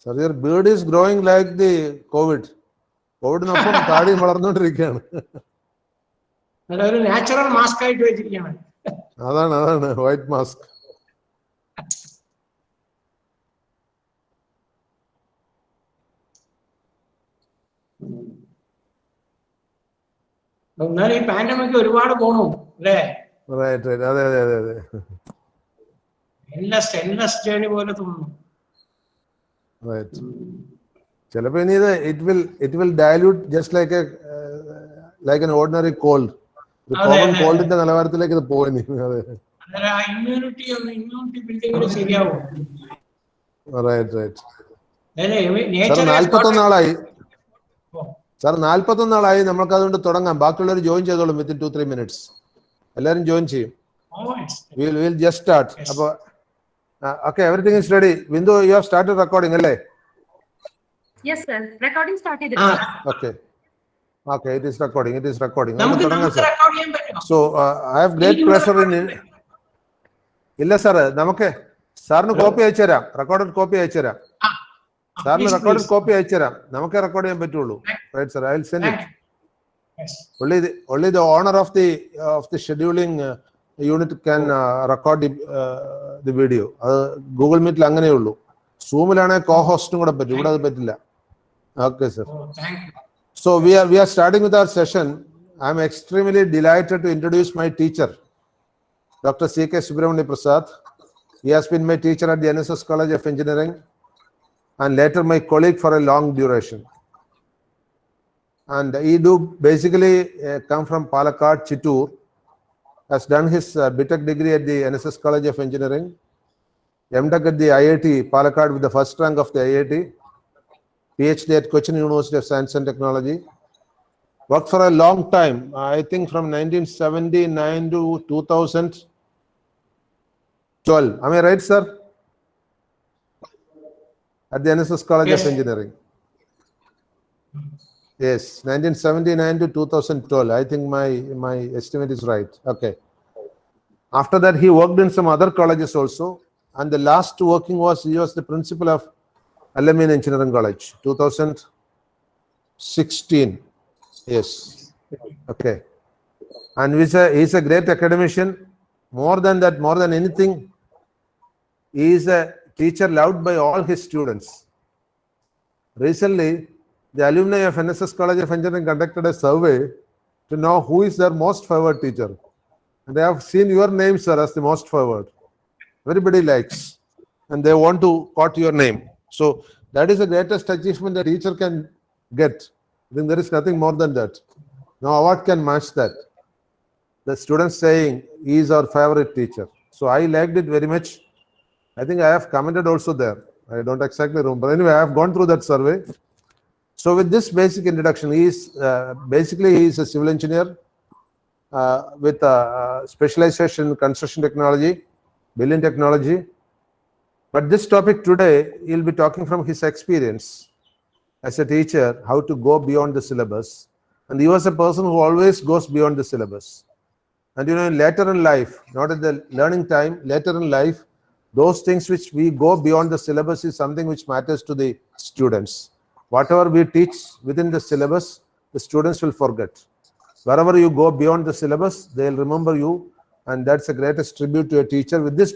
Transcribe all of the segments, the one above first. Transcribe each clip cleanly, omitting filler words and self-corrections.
Sir, your beard is growing like the COVID. COVID-nopam taadi malarnondirikkaanu. അതൊരു natural mask ആയിട്ട് വെച്ചിരിക്കുകയാണ്. അതാണ് white mask. എന്നാലും ഈ പാൻഡമിക് ഒരുപാട് പോണു അല്ലേ? Right. അതെ. endless journey പോലെ തോന്നുന്നു. Right. ചിലപ്പോൾ ഇനി it will dilute just like an ordinary cold. The common coldന്റെ നിലവാരത്തിലേക്ക് ഇത് പോയി. അതെ. ഇമ്മ്യൂണിറ്റി ബിൽഡിംഗ് ശരിയാവും. Right. Sir, 41 നാളായി. Sir, 41 നാളായി. നമുക്ക് അതുകൊണ്ട് തുടങ്ങാം. ബാക്കിയുള്ളവർ ജോയിൻ ചെയ്തോളും within 2-3 minutes. എല്ലാവരും ജോയിൻ ചെയ്യും. We'll just start. അപ്പോൾ okay, everything is ready. Bindu, you have started recording, alle? Yes, sir. Recording started. Okay, it is recording. So, I have great pleasure in it. Illa sir, namukke sir nu copy ayichu tharam. Recorded copy ayichu tharam. Sir nu recorded copy ayichu tharam. Namukke record cheyan pattullu. Right, sir, I will send it. Yes. Only the owner of the scheduling unit can record the video. Google Meet la angane ullu. Zoom ilane co-host kuda pattu. Ivada adu pattilla. Okay, sir. Thank you. So we are starting with our session. I am extremely delighted to introduce my teacher, Dr. C.K. Subramani Prasad. He has been my teacher at the NSS College of Engineering and later my colleague for a long duration. And he do basically come from Palakkad, Chittoor. Has done his BTech degree at the NSS College of Engineering, MTech at the IIT Palakkad with the first rank of the IIT, PhD at Cochin University of Science and Technology. Worked for a long time, I think from 1979 to 2012. Am I right, sir? At the NSS College of Engineering. Yes, 1979 to 2012. I think my estimate is right. Okay. After that, he worked in some other colleges also. And the last working he was the principal of Ahalia Engineering College, 2016. Yes. Okay. And he's a great academician. More than that, more than anything, he is a teacher loved by all his students. Recently, the alumni of NSS College of Engineering conducted a survey to know who is their most favored teacher. And they have seen your name, sir, as the most favored. Everybody likes. And they want to quote your name. So that is the greatest achievement a teacher can get. I think there is nothing more than that. No award can match that. The students saying he is our favorite teacher. So I liked it very much. I think I have commented also there. I don't exactly remember. But anyway, I have gone through that survey. So with this basic introduction, he is a civil engineer with specialization in construction technology, building technology. But this topic today, he'll be talking from his experience as a teacher, how to go beyond the syllabus. And he was a person who always goes beyond the syllabus. And later in life, not at the learning time, later in life, those things which we go beyond the syllabus is something which matters to the students. Whatever we teach within the syllabus, the students will forget. Wherever you go beyond the syllabus, they'll remember you. And that's the greatest tribute to a teacher. With this,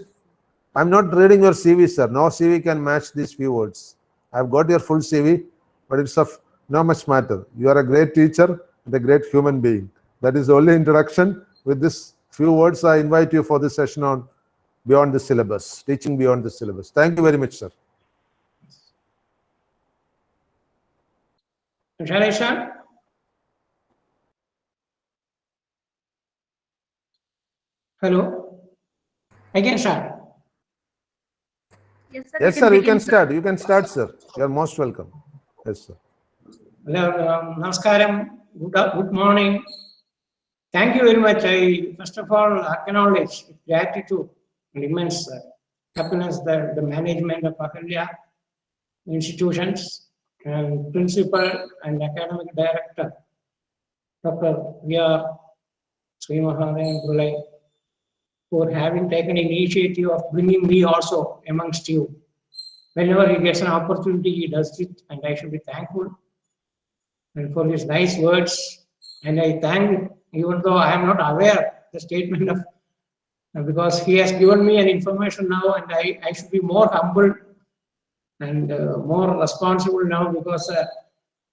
I'm not reading your CV, sir. No CV can match these few words. I've got your full CV, but it's of no much matter. You are a great teacher and a great human being. That is the only introduction. With this few words, I invite you for this session on beyond the syllabus, teaching beyond the syllabus. Thank you very much, sir. Shall I start? Hello? I can start. Yes, sir, you can start. You can start, sir. You are most welcome. Yes, sir. Hello, namaskaram. Good morning. Thank you very much. I first of all acknowledge with gratitude and immense happiness that the management of Ahalia institutions and principal and academic director, Dr. V.R. Srimahanayan, for having taken initiative of bringing me also amongst you. Whenever he gets an opportunity, he does it, and I should be thankful and for his nice words. And I thank, even though I am not aware the statement of, because he has given me an information now, and I should be more humble and more responsible now, because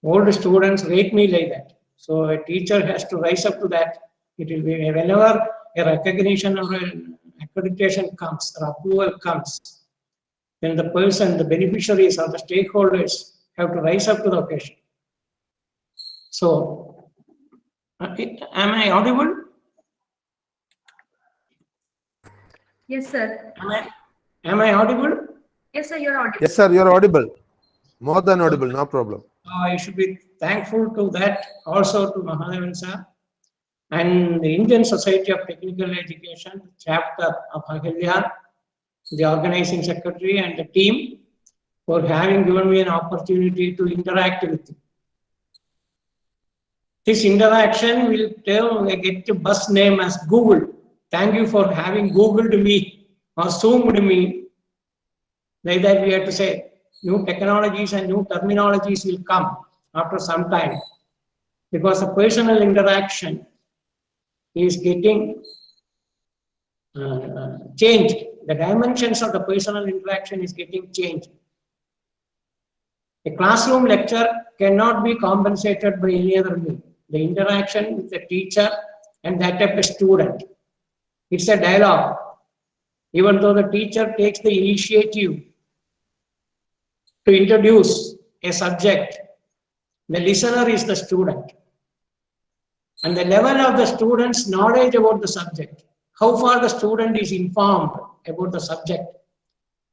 all the students rate me like that. So a teacher has to rise up to that. It will be whenever a recognition or an accreditation comes or approval comes, then the person, the beneficiaries or the stakeholders have to rise up to the occasion. So, am I audible? Yes, sir. Am I audible? Yes, sir, you're audible. Yes, sir, you're audible. More than audible, no problem. I should be thankful to that, also to Mahadevan sir and the Indian Society of Technical Education, chapter of Ahalia, the organizing secretary and the team, for having given me an opportunity to interact with you. This interaction will get the bus name as Google. Thank you for having Googled me or Zoomed me. Like that we have to say, new technologies and new terminologies will come after some time, because the personal interaction is getting changed. The dimensions of the personal interaction is getting changed. A classroom lecture cannot be compensated by any other means. The interaction with the teacher and that of a student, it's a dialogue. Even though the teacher takes the initiative to introduce a subject, the listener is the student. And the level of the student's knowledge about the subject, how far the student is informed about the subject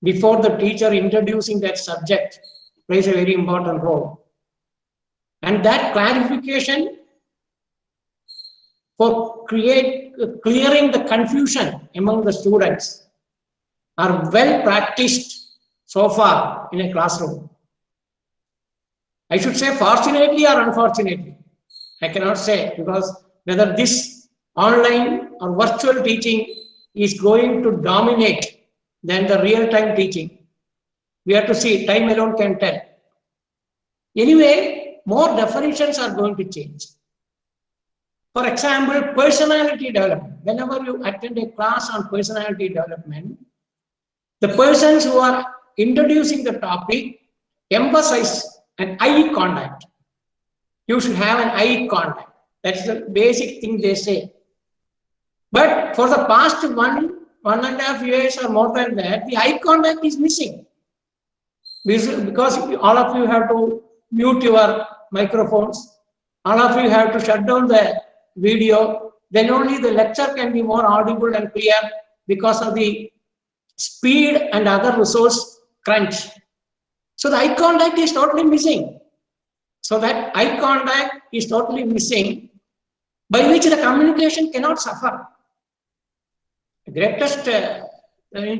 before the teacher introducing that subject, plays a very important role. And that clarification for clearing the confusion among the students are well practiced so far in a classroom. I should say fortunately or unfortunately. I cannot say, because whether this online or virtual teaching is going to dominate than the real-time teaching. We have to see, time alone can tell. Anyway, more definitions are going to change. For example, personality development. Whenever you attend a class on personality development, the persons who are introducing the topic emphasize an eye contact. You should have an eye contact. That's the basic thing they say. But for the past 1.5 years or more than that, the eye contact is missing. Because all of you have to mute your microphones, all of you have to shut down the video, then only the lecture can be more audible and clear because of the speed and other resource crunch. So the eye contact is totally missing. So that eye contact is totally missing, by which the communication cannot suffer. The greatest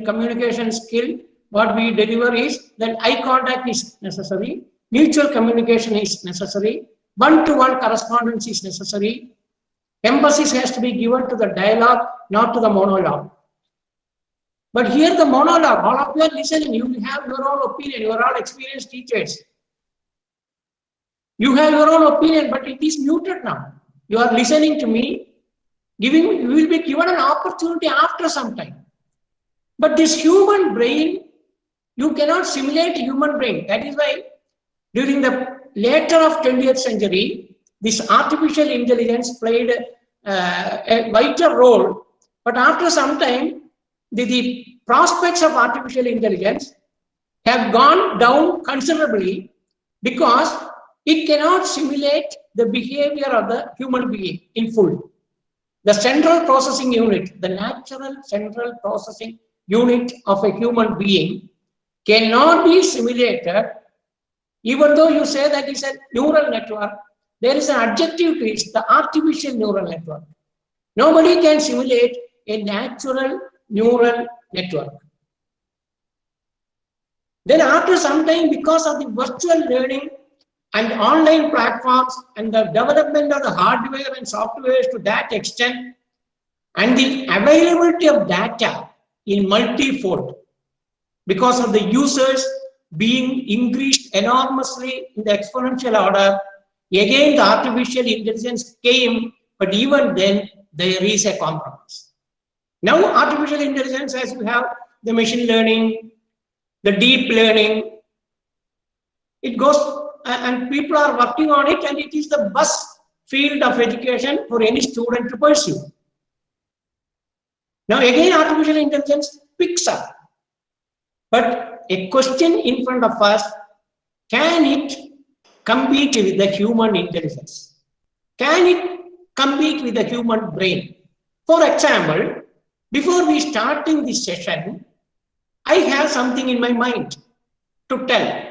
communication skill what we deliver is that eye contact is necessary, mutual communication is necessary, one-to-one correspondence is necessary, emphasis has to be given to the dialogue, not to the monologue. But here the monologue, all of you are listening, you have your own opinion, you are all experienced teachers. You have your own opinion, but it is muted now. You are listening to me, you will be given an opportunity after some time. But this human brain, you cannot simulate human brain. That is why during the later of 20th century, this artificial intelligence played a vital role. But after some time, the prospects of artificial intelligence have gone down considerably, because it cannot simulate the behavior of the human being in full. The central processing unit, the natural central processing unit of a human being cannot be simulated. Even though you say that it's a neural network, there is an adjective to it, the artificial neural network. Nobody can simulate a natural neural network. Then after some time, because of the virtual learning and online platforms and the development of the hardware and software to that extent, and the availability of data in multi-fold, because of the users, being increased enormously in the exponential order. Again, the artificial intelligence came, but even then, there is a compromise. Now, artificial intelligence, as you have the machine learning, the deep learning, it goes, and people are working on it, and it is the best field of education for any student to pursue. Now, again, artificial intelligence picks up. But a question in front of us, can it compete with the human intelligence? Can it compete with the human brain? For example, before we starting this session, I have something in my mind to tell.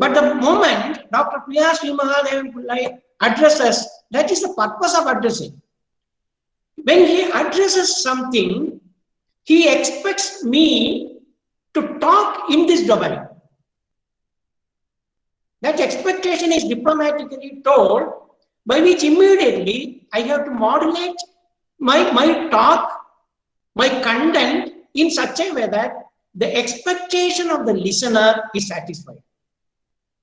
But the moment Dr. Priya Srimahadevan addresses, that is the purpose of addressing. When he addresses something, he expects me to talk in this domain. That expectation is diplomatically told, by which immediately I have to modulate my talk, my content in such a way that the expectation of the listener is satisfied.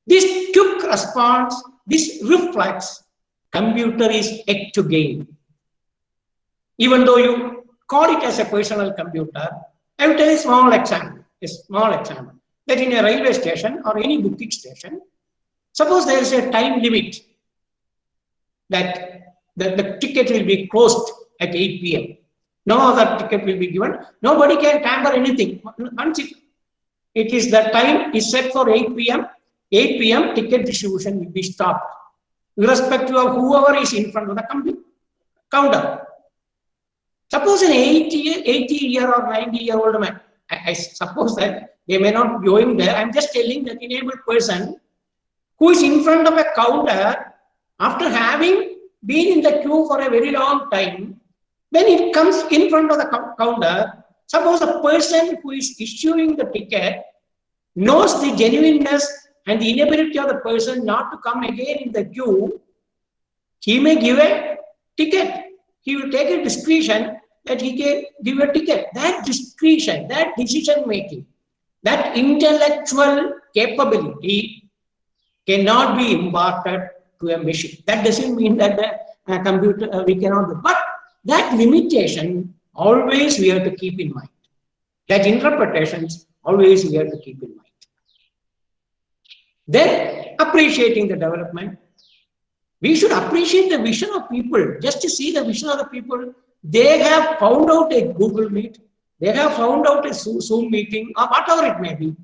This quick response, this reflex, computer is yet to gain. Even though you call it as a personal computer, I will tell a small example, that in a railway station or any booking station, suppose there is a time limit that the ticket will be closed at 8 p.m. No other ticket will be given. Nobody can tamper anything. Once it is the time is set for 8 p.m., 8 p.m. ticket distribution will be stopped, irrespective of whoever is in front of the counter. Suppose an 80-year or 90-year-old man, I suppose that they may not be going there. I'm just telling that enabled person who is in front of a counter after having been in the queue for a very long time, when it comes in front of the counter, suppose the person who is issuing the ticket knows the genuineness and the inability of the person not to come again in the queue, he may give a ticket. He will take a discretion that he can give a ticket. That discretion, that decision making, that intellectual capability cannot be imparted to a machine. That doesn't mean that the computer we cannot do. But that limitation always we have to keep in mind. That interpretations always we have to keep in mind. Then appreciating the development. We should appreciate the vision of people. Just to see the vision of the people, they have found out a Google Meet, they have found out a Zoom meeting, or whatever it may be.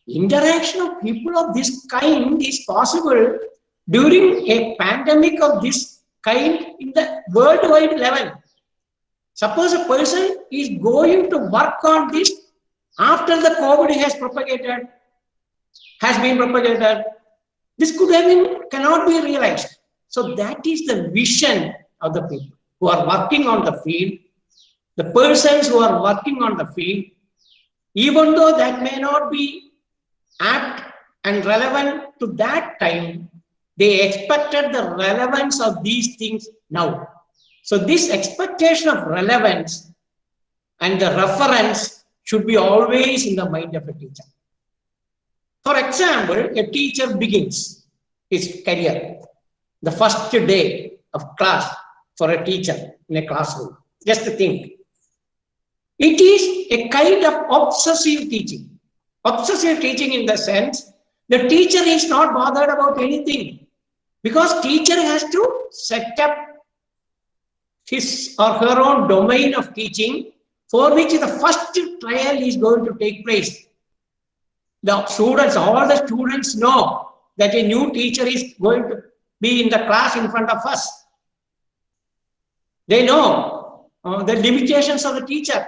Interaction of people of this kind is possible during a pandemic of this kind in the worldwide level. Suppose a person is going to work on this after the COVID has been propagated. This cannot be realized. So that is the vision of the people who are working on the field, the persons who are working on the field, even though that may not be apt and relevant to that time, they expected the relevance of these things now. So this expectation of relevance and the reference should be always in the mind of a teacher. For example, a teacher begins his career, the first day of class for a teacher in a classroom. Just to think. It is a kind of obsessive teaching. Obsessive teaching in the sense, the teacher is not bothered about anything because teacher has to set up his or her own domain of teaching for which the first trial is going to take place. The students, all the students know that a new teacher is going to be in the class in front of us. They know the limitations of the teacher.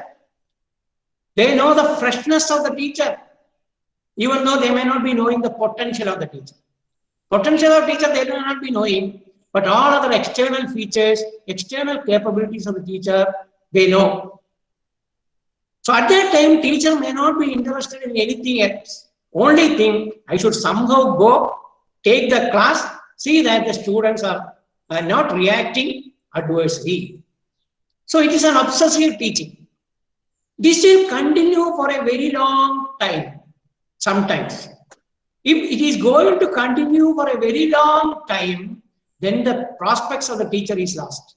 They know the freshness of the teacher, even though they may not be knowing the potential of the teacher. Potential of teacher they may not be knowing, but all other external features, external capabilities of the teacher, they know. So at that time, teacher may not be interested in anything else. Only thing, I should somehow go, take the class, see that the students are not reacting adversely. So it is an obsessive teaching. This will continue for a very long time. sometimes. If it is going to continue for a very long time, then the prospects of the teacher is lost.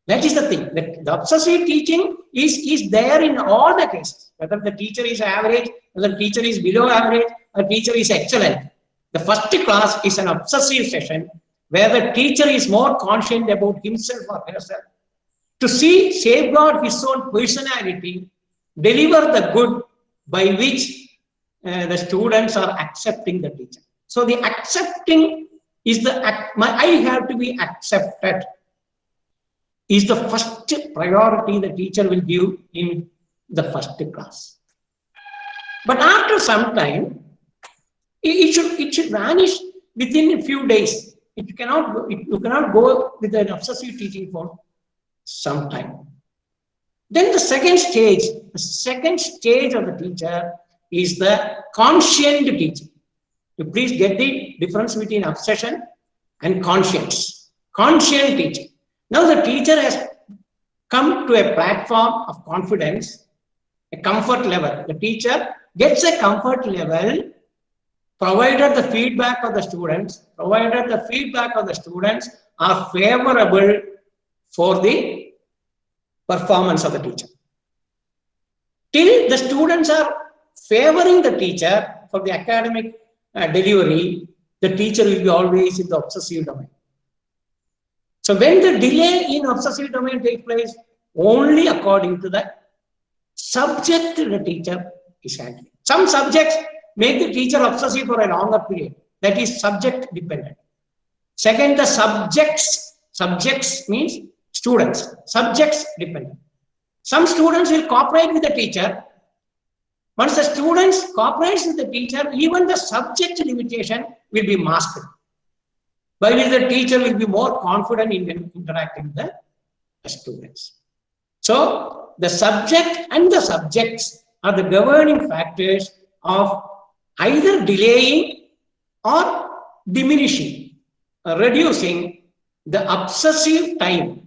That is the thing. The obsessive teaching is there in all the cases. Whether the teacher is average, whether the teacher is below average, or teacher is excellent. The first class is an obsessive session where the teacher is more conscient about himself or herself to see, safeguard his own personality, deliver the good by which the students are accepting the teacher. So the accepting is I have to be accepted is the first priority the teacher will give in the first class. But after some time, it should vanish within a few days. You cannot go with an obsessive teaching for some time. Then the second stage of the teacher is the conscient teaching. You please get the difference between obsession and conscience. Conscient teaching. Now the teacher has come to a platform of confidence, a comfort level. The teacher gets a comfort level provided the feedback of the students are favorable for the performance of the teacher. Till the students are favoring the teacher for the academic delivery, the teacher will be always in the obsessive domain. So when the delay in obsessive domain takes place, only according to the subject the teacher is handling. Some subjects make the teacher obsessive for a longer period. That is subject dependent. Second, the subjects means students, subjects dependent. Some students will cooperate with the teacher. Once the students cooperate with the teacher, even the subject limitation will be masked, by which the teacher will be more confident in interacting with the students. So the subject and the subjects are the governing factors of either delaying or diminishing, reducing the obsessive time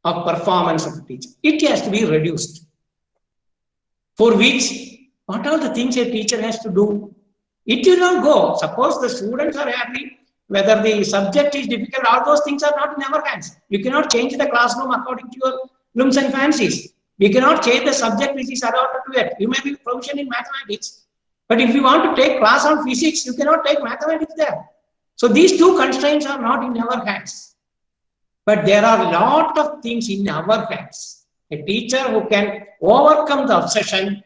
of performance of the teacher. It has to be reduced. For which, what are the things a teacher has to do? It will not go. Suppose the students are happy, whether the subject is difficult, all those things are not in our hands. You cannot change the classroom according to your whims and fancies. You cannot change the subject which is adapted to it. You may be proficient in mathematics, but if you want to take class on physics, you cannot take mathematics there. So these two constraints are not in our hands. But there are a lot of things in our hands. A teacher who can overcome the obsession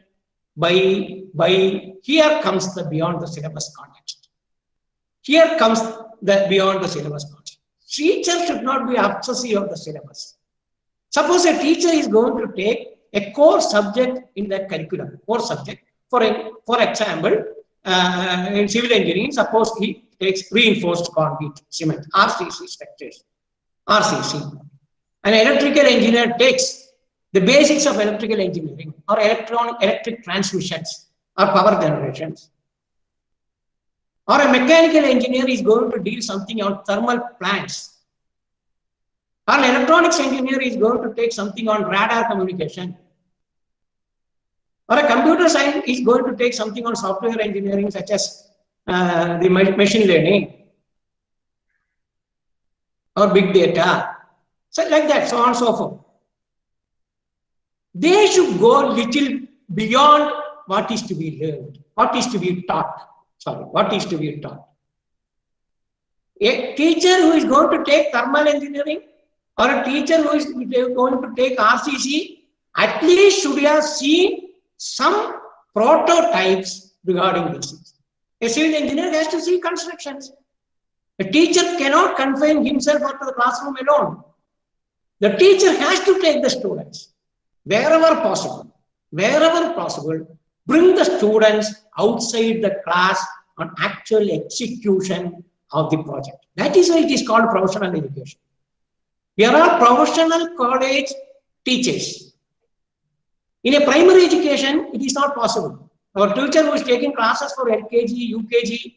by here comes the beyond the syllabus context. Here comes the beyond the syllabus context. Teacher should not be obsessive of the syllabus. Suppose a teacher is going to take a core subject in that curriculum, core subject. For example, in civil engineering, suppose he takes reinforced concrete, cement, RCC structures, RCC. An electrical engineer takes the basics of electrical engineering or electric transmissions or power generations. Or a mechanical engineer is going to deal something on thermal plants. Or an electronics engineer is going to take something on radar communication. Or a computer science is going to take something on software engineering, such as the machine learning or big data. So like that, so on and so forth. They should go little beyond what is to be learned, what is to be taught. What is to be taught. A teacher who is going to take thermal engineering or a teacher who is going to take RCC at least should have seen some prototypes regarding these things. A civil engineer has to see constructions. A teacher cannot confine himself to the classroom alone. The teacher has to take the students wherever possible, bring the students outside the class on actual execution of the project. That is why it is called professional education. There are professional college teachers. In a primary education, it is not possible. Our teacher who is taking classes for LKG, UKG,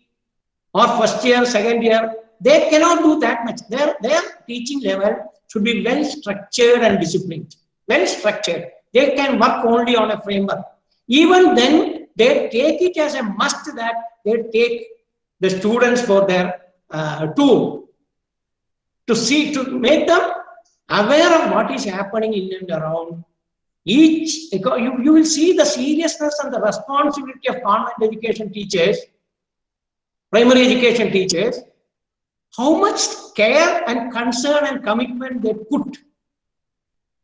or first year, second year, they cannot do that much. Their teaching level should be well structured and disciplined. Well structured. They can work only on a framework. Even then, they take it as a must that they take the students for their tool to make them aware of what is happening in and around. You will see the seriousness and the responsibility of convent education teachers, primary education teachers, how much care and concern and commitment they put,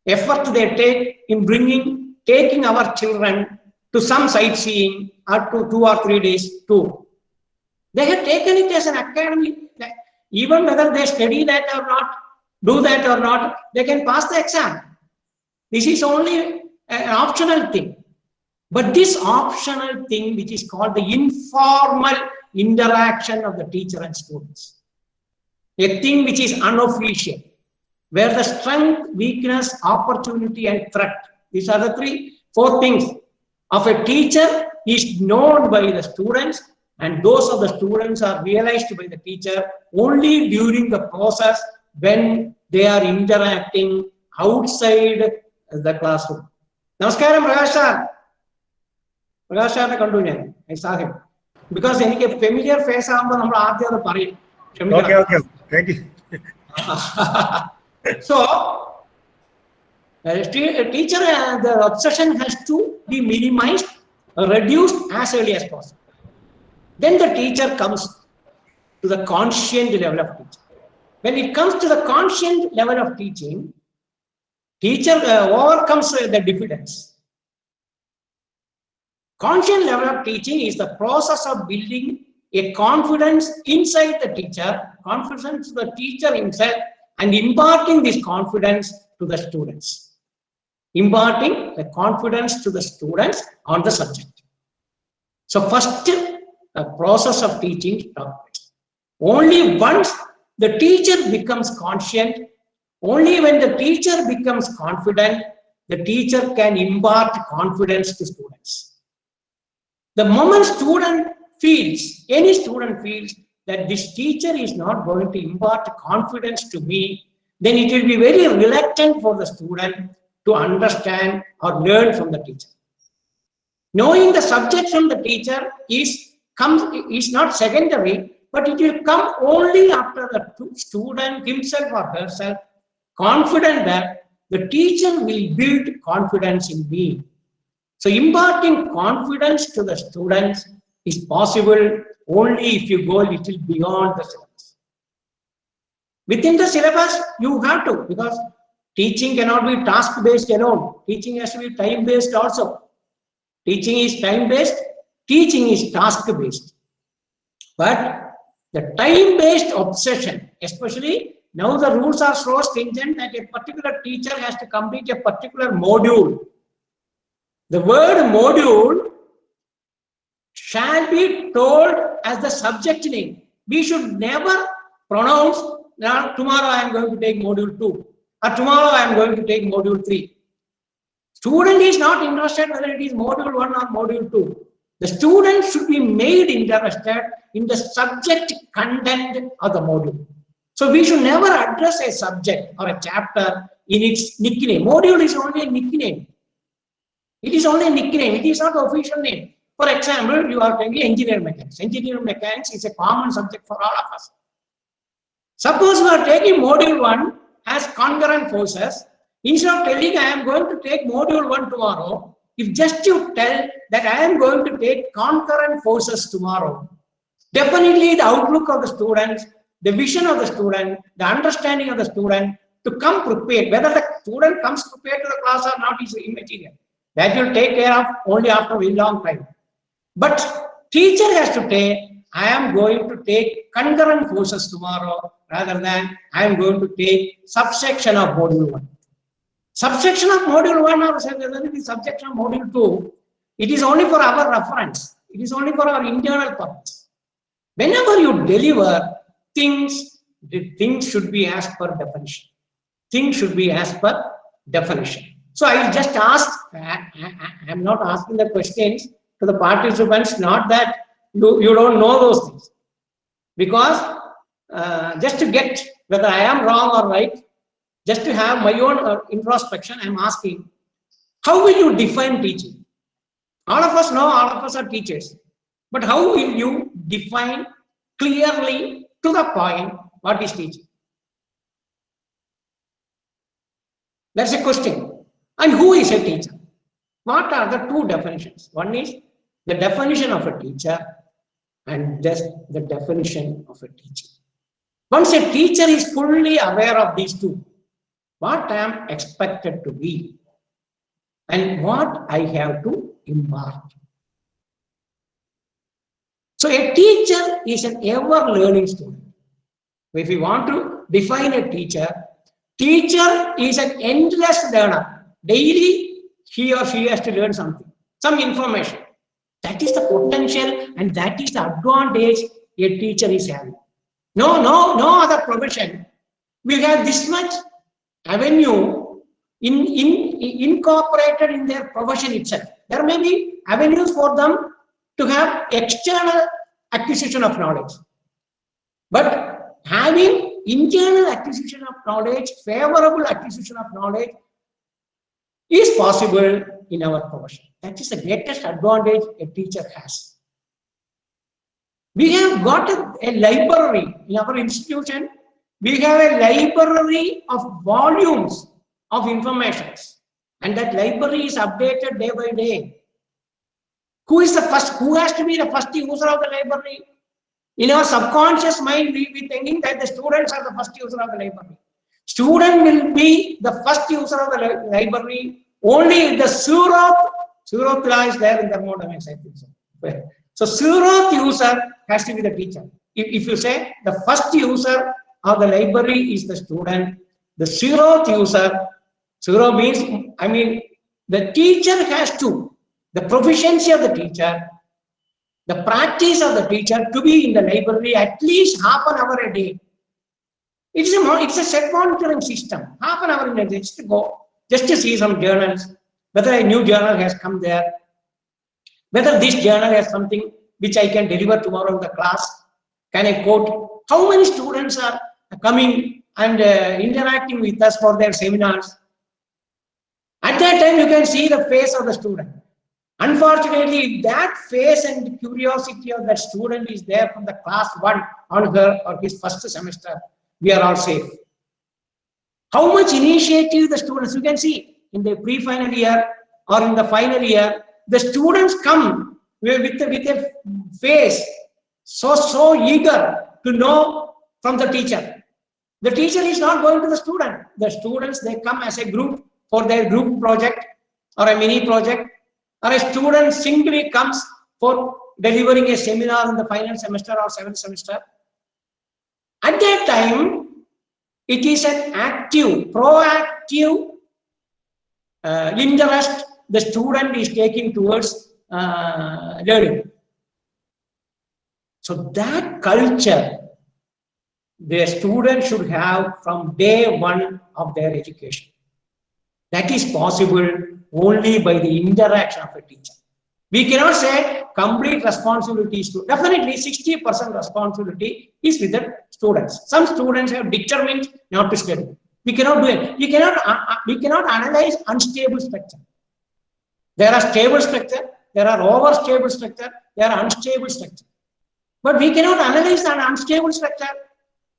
effort they take in taking our children to some sightseeing or to 2 or 3 days tour. They have taken it as an academy, even whether they study that or not, do that or not, they can pass the exam. This is only an optional thing. But this optional thing, which is called the informal interaction of the teacher and students, a thing which is unofficial, where the strength, weakness, opportunity, and threat, these are the 4 things of a teacher is known by the students, and those of the students are realized by the teacher only during the process when they are interacting outside the classroom. Namaskaram, Prakash sir. Prakash sir, I saw him. Because any familiar face, okay. Thank you. So, a teacher, the obsession has to be minimized, reduced as early as possible. Then the teacher comes to the conscient level of teaching. When it comes to the conscient level of teaching, teacher overcomes the diffidence. Conscient level of teaching is the process of building a confidence inside the teacher, confidence to the teacher himself, and imparting this confidence to the students. Imparting the confidence to the students on the subject. So first, the process of teaching starts. Only once the teacher becomes conscient, only when the teacher becomes confident, the teacher can impart confidence to students. The moment any student feels that this teacher is not going to impart confidence to me, then it will be very reluctant for the student to understand or learn from the teacher. Knowing the subject from the teacher is not secondary, but it will come only after the student himself or herself confident that the teacher will build confidence in me. So imparting confidence to the students is possible only if you go a little beyond the syllabus. Within the syllabus, you have to, because teaching cannot be task-based alone. Teaching has to be time-based also. Teaching is time-based, teaching is task-based. But the time-based obsession, especially now the rules are so stringent that a particular teacher has to complete a particular module. The word module shall be told as the subject name. We should never pronounce, tomorrow I am going to take module 2 or tomorrow I am going to take module 3. Student is not interested whether it is module 1 or module 2. The student should be made interested in the subject content of the module. So we should never address a subject or a chapter in its nickname. Module is only a nickname. It is only a nickname. It is not the official name. For example, you are taking engineering mechanics. Engineering mechanics is a common subject for all of us. Suppose you are taking module 1 as concurrent forces. Instead of telling I am going to take module 1 tomorrow, if just you tell that I am going to take concurrent forces tomorrow, definitely the outlook of the student, the vision of the student, the understanding of the student to come prepared, whether the student comes prepared to the class or not is immaterial. That will take care of only after a very long time. But teacher has to say, I am going to take concurrent forces tomorrow rather than I am going to take subsection of module 1. Subsection of module 1 or subsection of module 2, it is only for our reference. It is only for our internal purpose. Whenever you deliver things, the things should be as per definition. Things should be as per definition. So I will just ask, I am not asking the questions to the participants, not that you don't know those things. Because just to get whether I am wrong or right, just to have my own introspection, I am asking, how will you define teaching? All of us know, all of us are teachers. But how will you define clearly to the point what is teaching? That's a question. And who is a teacher? What are the two definitions? One is the definition of a teacher and just the definition of a teacher. Once a teacher is fully aware of these two, what I am expected to be and what I have to impart. So a teacher is an ever-learning student. If we want to define a teacher, teacher is an endless learner. Daily, he or she has to learn something, some information. That is the potential and that is the advantage a teacher is having. No other profession will have this much avenue incorporated in their profession itself. There may be avenues for them to have external acquisition of knowledge. But having internal acquisition of knowledge, favorable acquisition of knowledge is possible in our profession. That is the greatest advantage a teacher has. We have got a library in our institution. We have a library of volumes of information, and that library is updated day by day. Who is the first? Who has to be the first user of the library? In our subconscious mind, we be thinking that the students are the first user of the library. Student will be the first user of the library only if the zeroth law is there in thermodynamics, I think so. So zeroth user has to be the teacher. If you say the first user of the library is the student, the zeroth user, zero means, I mean, the teacher has to, the proficiency of the teacher, the practice of the teacher to be in the library at least half an hour a day. It's a set monitoring system. Half an hour in a day, just to go, just to see some journals, whether a new journal has come there, whether this journal has something which I can deliver tomorrow in the class. Can I quote? How many students are coming and interacting with us for their seminars? At that time, you can see the face of the student. Unfortunately, if that face and curiosity of that student is there from the class 1 on her or his first semester, we are all safe. How much initiative the students, you can see in the pre-final year or in the final year, the students come with a face so eager to know from the teacher. The teacher is not going to the student. The students, they come as a group for their group project or a mini project, or a student singly comes for delivering a seminar in the final semester or 7th semester. At that time, it is an active, proactive interest the student is taking towards learning. So that culture the student should have from day one of their education. That is possible only by the interaction of a teacher. We cannot say complete responsibility is to, definitely 60% responsibility is with the students. Some students have determined not to study. We cannot do it. We cannot analyze unstable structure. There are stable structure, there are overstable structure, there are unstable structure. But we cannot analyze an unstable structure.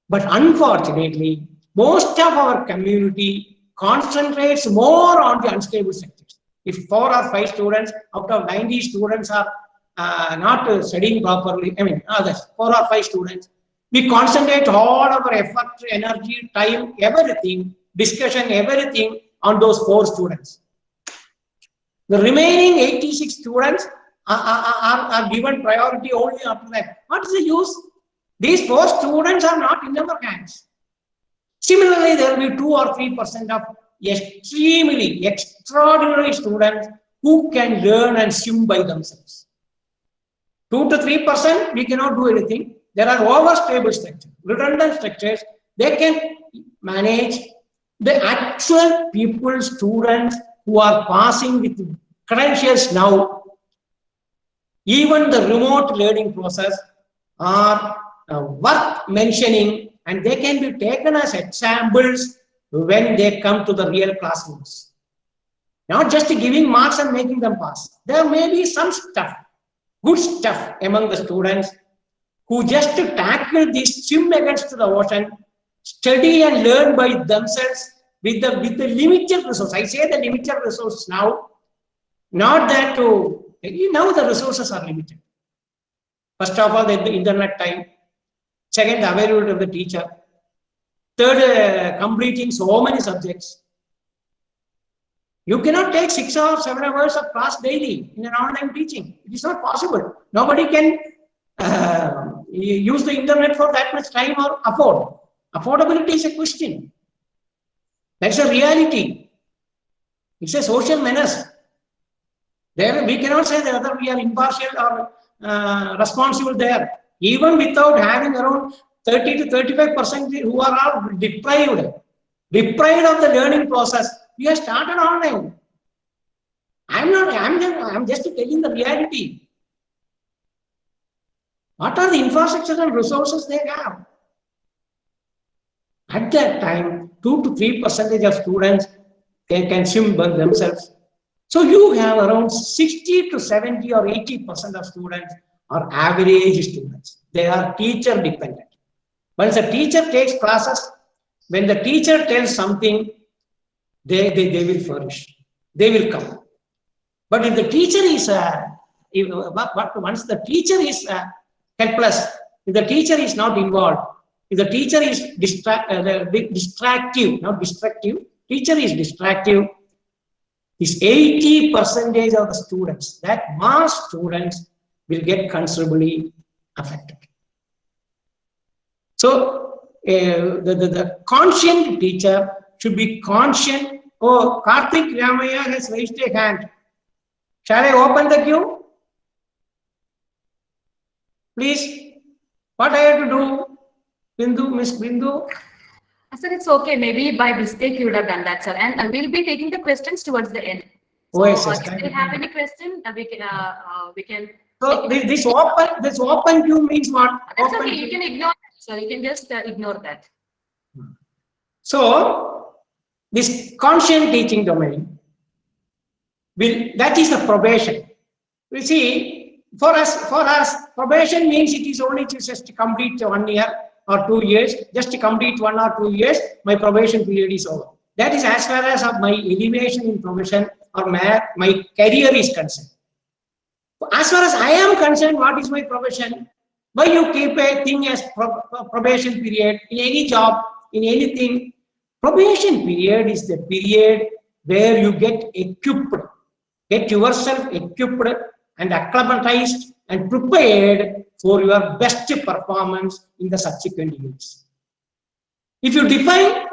But unfortunately, most of our community concentrates more on the unstable structures. If 4 or 5 students out of 90 students are not studying properly, I mean, others, 4 or 5 students, we concentrate all our effort, energy, time, everything, discussion, everything on those 4 students. The remaining 86 students are given priority only after that. What is the use? These 4 students are not in our hands. Similarly, there will be 2 or 3% of extremely extraordinary students who can learn and swim by themselves. 2 to 3%, we cannot do anything. There are overstable structures, redundant structures. They can manage. The actual people, students who are passing with credentials now, even the remote learning process are worth mentioning, and they can be taken as examples when they come to the real classrooms. Not just giving marks and making them pass. There may be some stuff, good stuff among the students who just tackle this swim against the ocean, study and learn by themselves with the limited resources. I say the limited resources now, not that now the resources are limited. First of all, the internet time. Second, the availability of the teacher. Third, completing so many subjects. You cannot take 6 or 7 hours of class daily in an online teaching. It is not possible. Nobody can use the internet for that much time or afford. Affordability is a question. That's a reality. It's a social menace. There, we cannot say whether we are impartial or responsible there. Even without having around 30 to 35% who are all deprived of the learning process, we have started online. I'm just telling the reality. What are the infrastructure and resources they have? At that time, 2 to 3% of students can swim by themselves. So you have around 60 to 70 or 80% of students are average students. They are teacher dependent. Once a teacher takes classes, when the teacher tells something, they will flourish. They will come. But if the teacher is once the teacher is helpless, if the teacher is not involved, if the teacher is distractive, not destructive, teacher is distractive, is 80% of the students, that mass students will get considerably affected. So the conscient teacher should be conscient. Oh, Karthik Ramaya has raised a hand. Shall I open the queue? Please, what I have to do? Bindu, Miss Bindu? Sir, it's okay. Maybe by mistake you would have done that, sir. And we'll be taking the questions towards the end. So, yes, if you have any question, we can. So this open queue means what? That's Open okay. You can ignore that, sir. You can just ignore that. So this conscient teaching domain that is the probation. We see, for us, probation means it is only just to complete 1 year or 2 years. Just to complete 1 or 2 years, my probation period is over. That is as far as my elevation in profession or my career is concerned. As far as I am concerned, what is my probation? Why you keep a thing as probation period in any job, in anything? Probation period is the period where you get equipped, get yourself equipped and acclimatized and prepared for your best performance in the subsequent years. If you define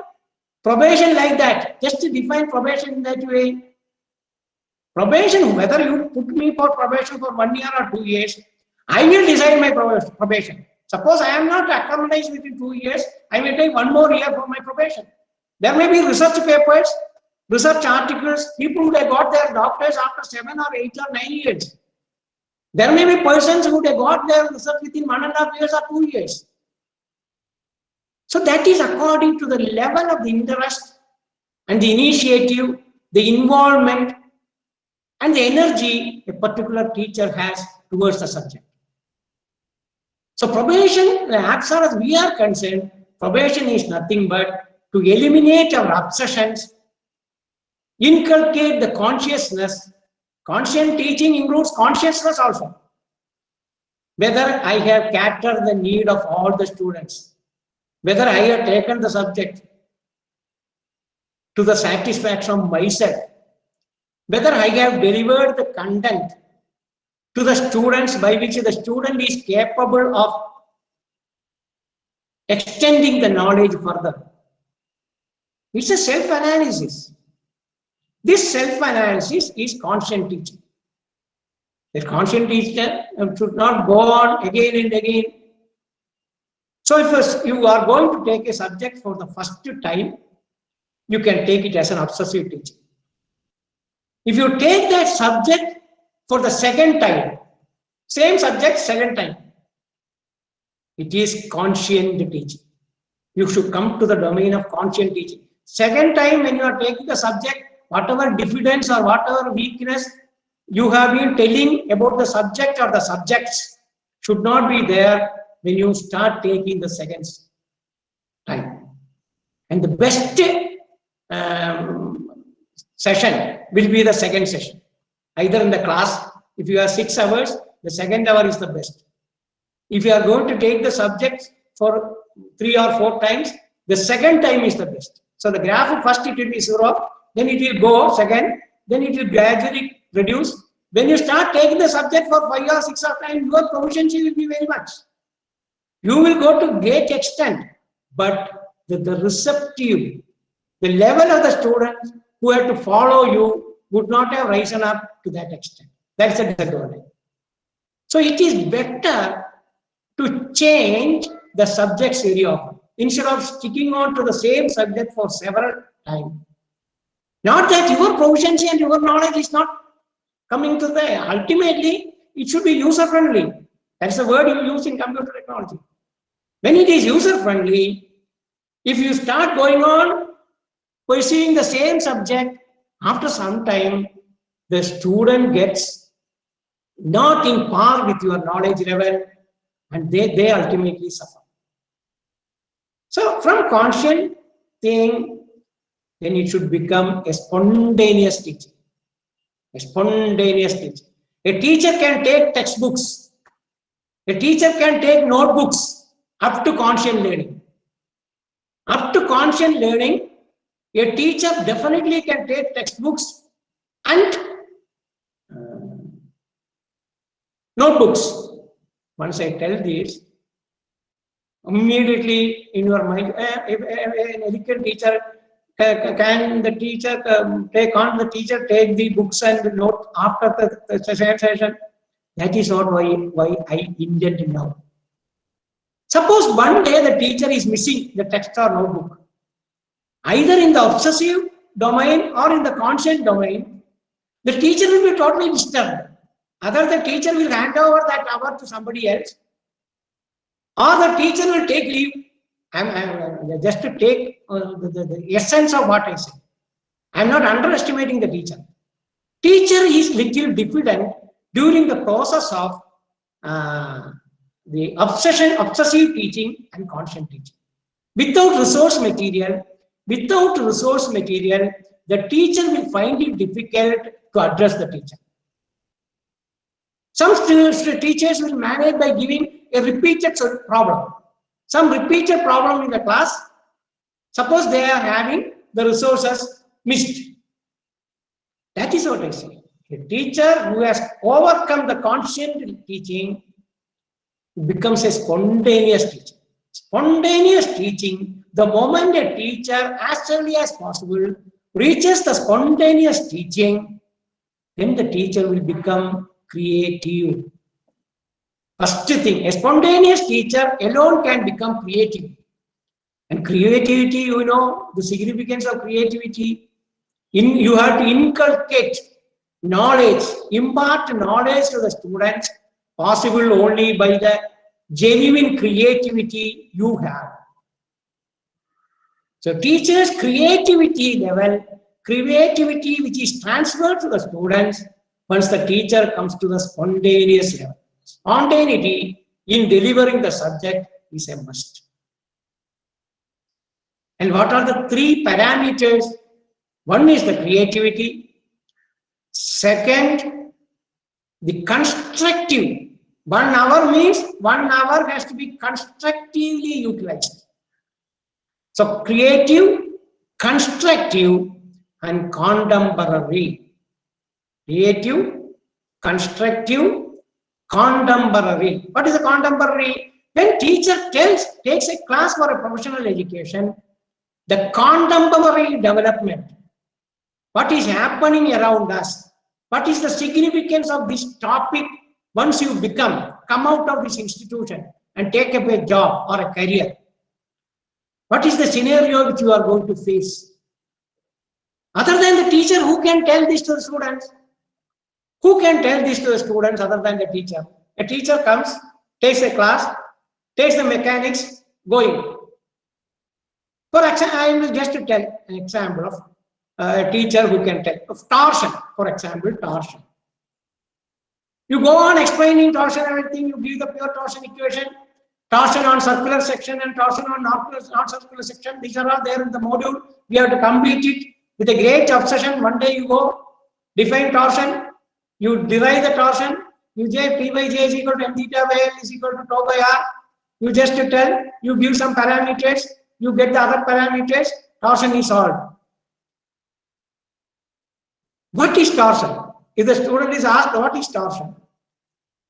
probation like that, just to define probation in that way, probation, whether you put me for probation for 1 year or 2 years, I will decide my probation. Suppose I am not acclimatized within 2 years, I will take 1 more year for my probation. There may be research papers, research articles, people who have got their doctors after 7 or 8 or 9 years. There may be persons who have got their research within 1.5 years or 2 years. So that is according to the level of the interest and the initiative, the involvement, and the energy a particular teacher has towards the subject. So probation, as far as we are concerned, probation is nothing but to eliminate our obsessions, inculcate the consciousness. Conscient teaching includes consciousness also. Whether I have catered the need of all the students, whether I have taken the subject to the satisfaction of myself, whether I have delivered the content to the students by which the student is capable of extending the knowledge further. It's a self-analysis. This self-analysis is conscient teaching. The conscient teacher should not go on again and again. So if you are going to take a subject for the first time, you can take it as an obsessive teaching. If you take that subject for the second time, same subject, second time, it is conscient teaching. You should come to the domain of conscient teaching. Second time when you are taking the subject, whatever diffidence or whatever weakness you have been telling about the subject or the subjects should not be there when you start taking the second time. And the best session will be the second session. Either in the class, if you have 6 hours, the second hour is the best. If you are going to take the subject for 3 or 4 times, the second time is the best. So the graph, first it will be 0, then it will go second, then it will gradually reduce. When you start taking the subject for 5 or 6 or times, your proficiency will be very much. You will go to great extent, but the receptive, the level of the students who have to follow you would not have risen up to that extent. That's a disadvantage. So it is better to change the subjects very often instead of sticking on to the same subject for several times. Not that your proficiency and your knowledge is not coming to there. Ultimately, it should be user-friendly. That's the word you use in computer technology. When it is user-friendly, if you start going on pursuing the same subject, after some time, the student gets not in par with your knowledge level, and they ultimately suffer. So from conscient thing, then it should become a spontaneous teaching. A spontaneous teaching. A teacher can take textbooks. A teacher can take notebooks up to conscient learning. Up to conscient learning, a teacher definitely can take textbooks and notebooks. Once I tell this, immediately in your mind, if an educated teacher, can the teacher take the books and note after the session? That is not why I intend now. Suppose one day the teacher is missing the text or notebook, either in the obsessive domain or in the conscient domain, the teacher will be totally disturbed. Either the teacher will hand over that hour to somebody else, or the teacher will take leave. I'm just to take the essence of what I say. I'm not underestimating the teacher. Teacher is little diffident during the process of the obsessive teaching and conscient teaching. Without resource material, the teacher will find it difficult to address the teacher. Some teachers will manage by giving a repeated problem. Some repeated problem in the class. Suppose they are having the resources missed. That is what I say. A teacher who has overcome the conscient teaching becomes a spontaneous teacher. Spontaneous teaching, the moment a teacher as early as possible reaches the spontaneous teaching, then the teacher will become creative. First thing, a spontaneous teacher alone can become creative. And creativity, you know, the significance of creativity, you have to inculcate knowledge, impart knowledge to the students, possible only by the genuine creativity you have. So teachers' creativity level, creativity which is transferred to the students once the teacher comes to the spontaneous level. Spontaneity in delivering the subject is a must. And what are the 3 parameters? One is the creativity. Second, the constructive. 1 hour means 1 hour has to be constructively utilized. So creative, constructive, and contemporary. Creative, constructive, contemporary. What is a contemporary? When teacher takes a class for a professional education, the contemporary development, what is happening around us, what is the significance of this topic once you come out of this institution and take up a job or a career. What is the scenario which you are going to face? Other than the teacher, who can tell this to the students? Who can tell this to the students other than the teacher? A teacher comes, takes a class, takes the mechanics, going. For example, I will just tell an example of a teacher who can take torsion, for example, torsion. You go on explaining torsion, everything, you give the pure torsion equation, torsion on circular section and torsion on non-circular section. These are all there in the module. We have to complete it with a great obsession. One day you go, define torsion, you derive the torsion, you say P by J is equal to M theta by L is equal to tau by R. You just tell, you give some parameters, you get the other parameters, torsion is solved. What is torsion? If the student is asked, what is torsion?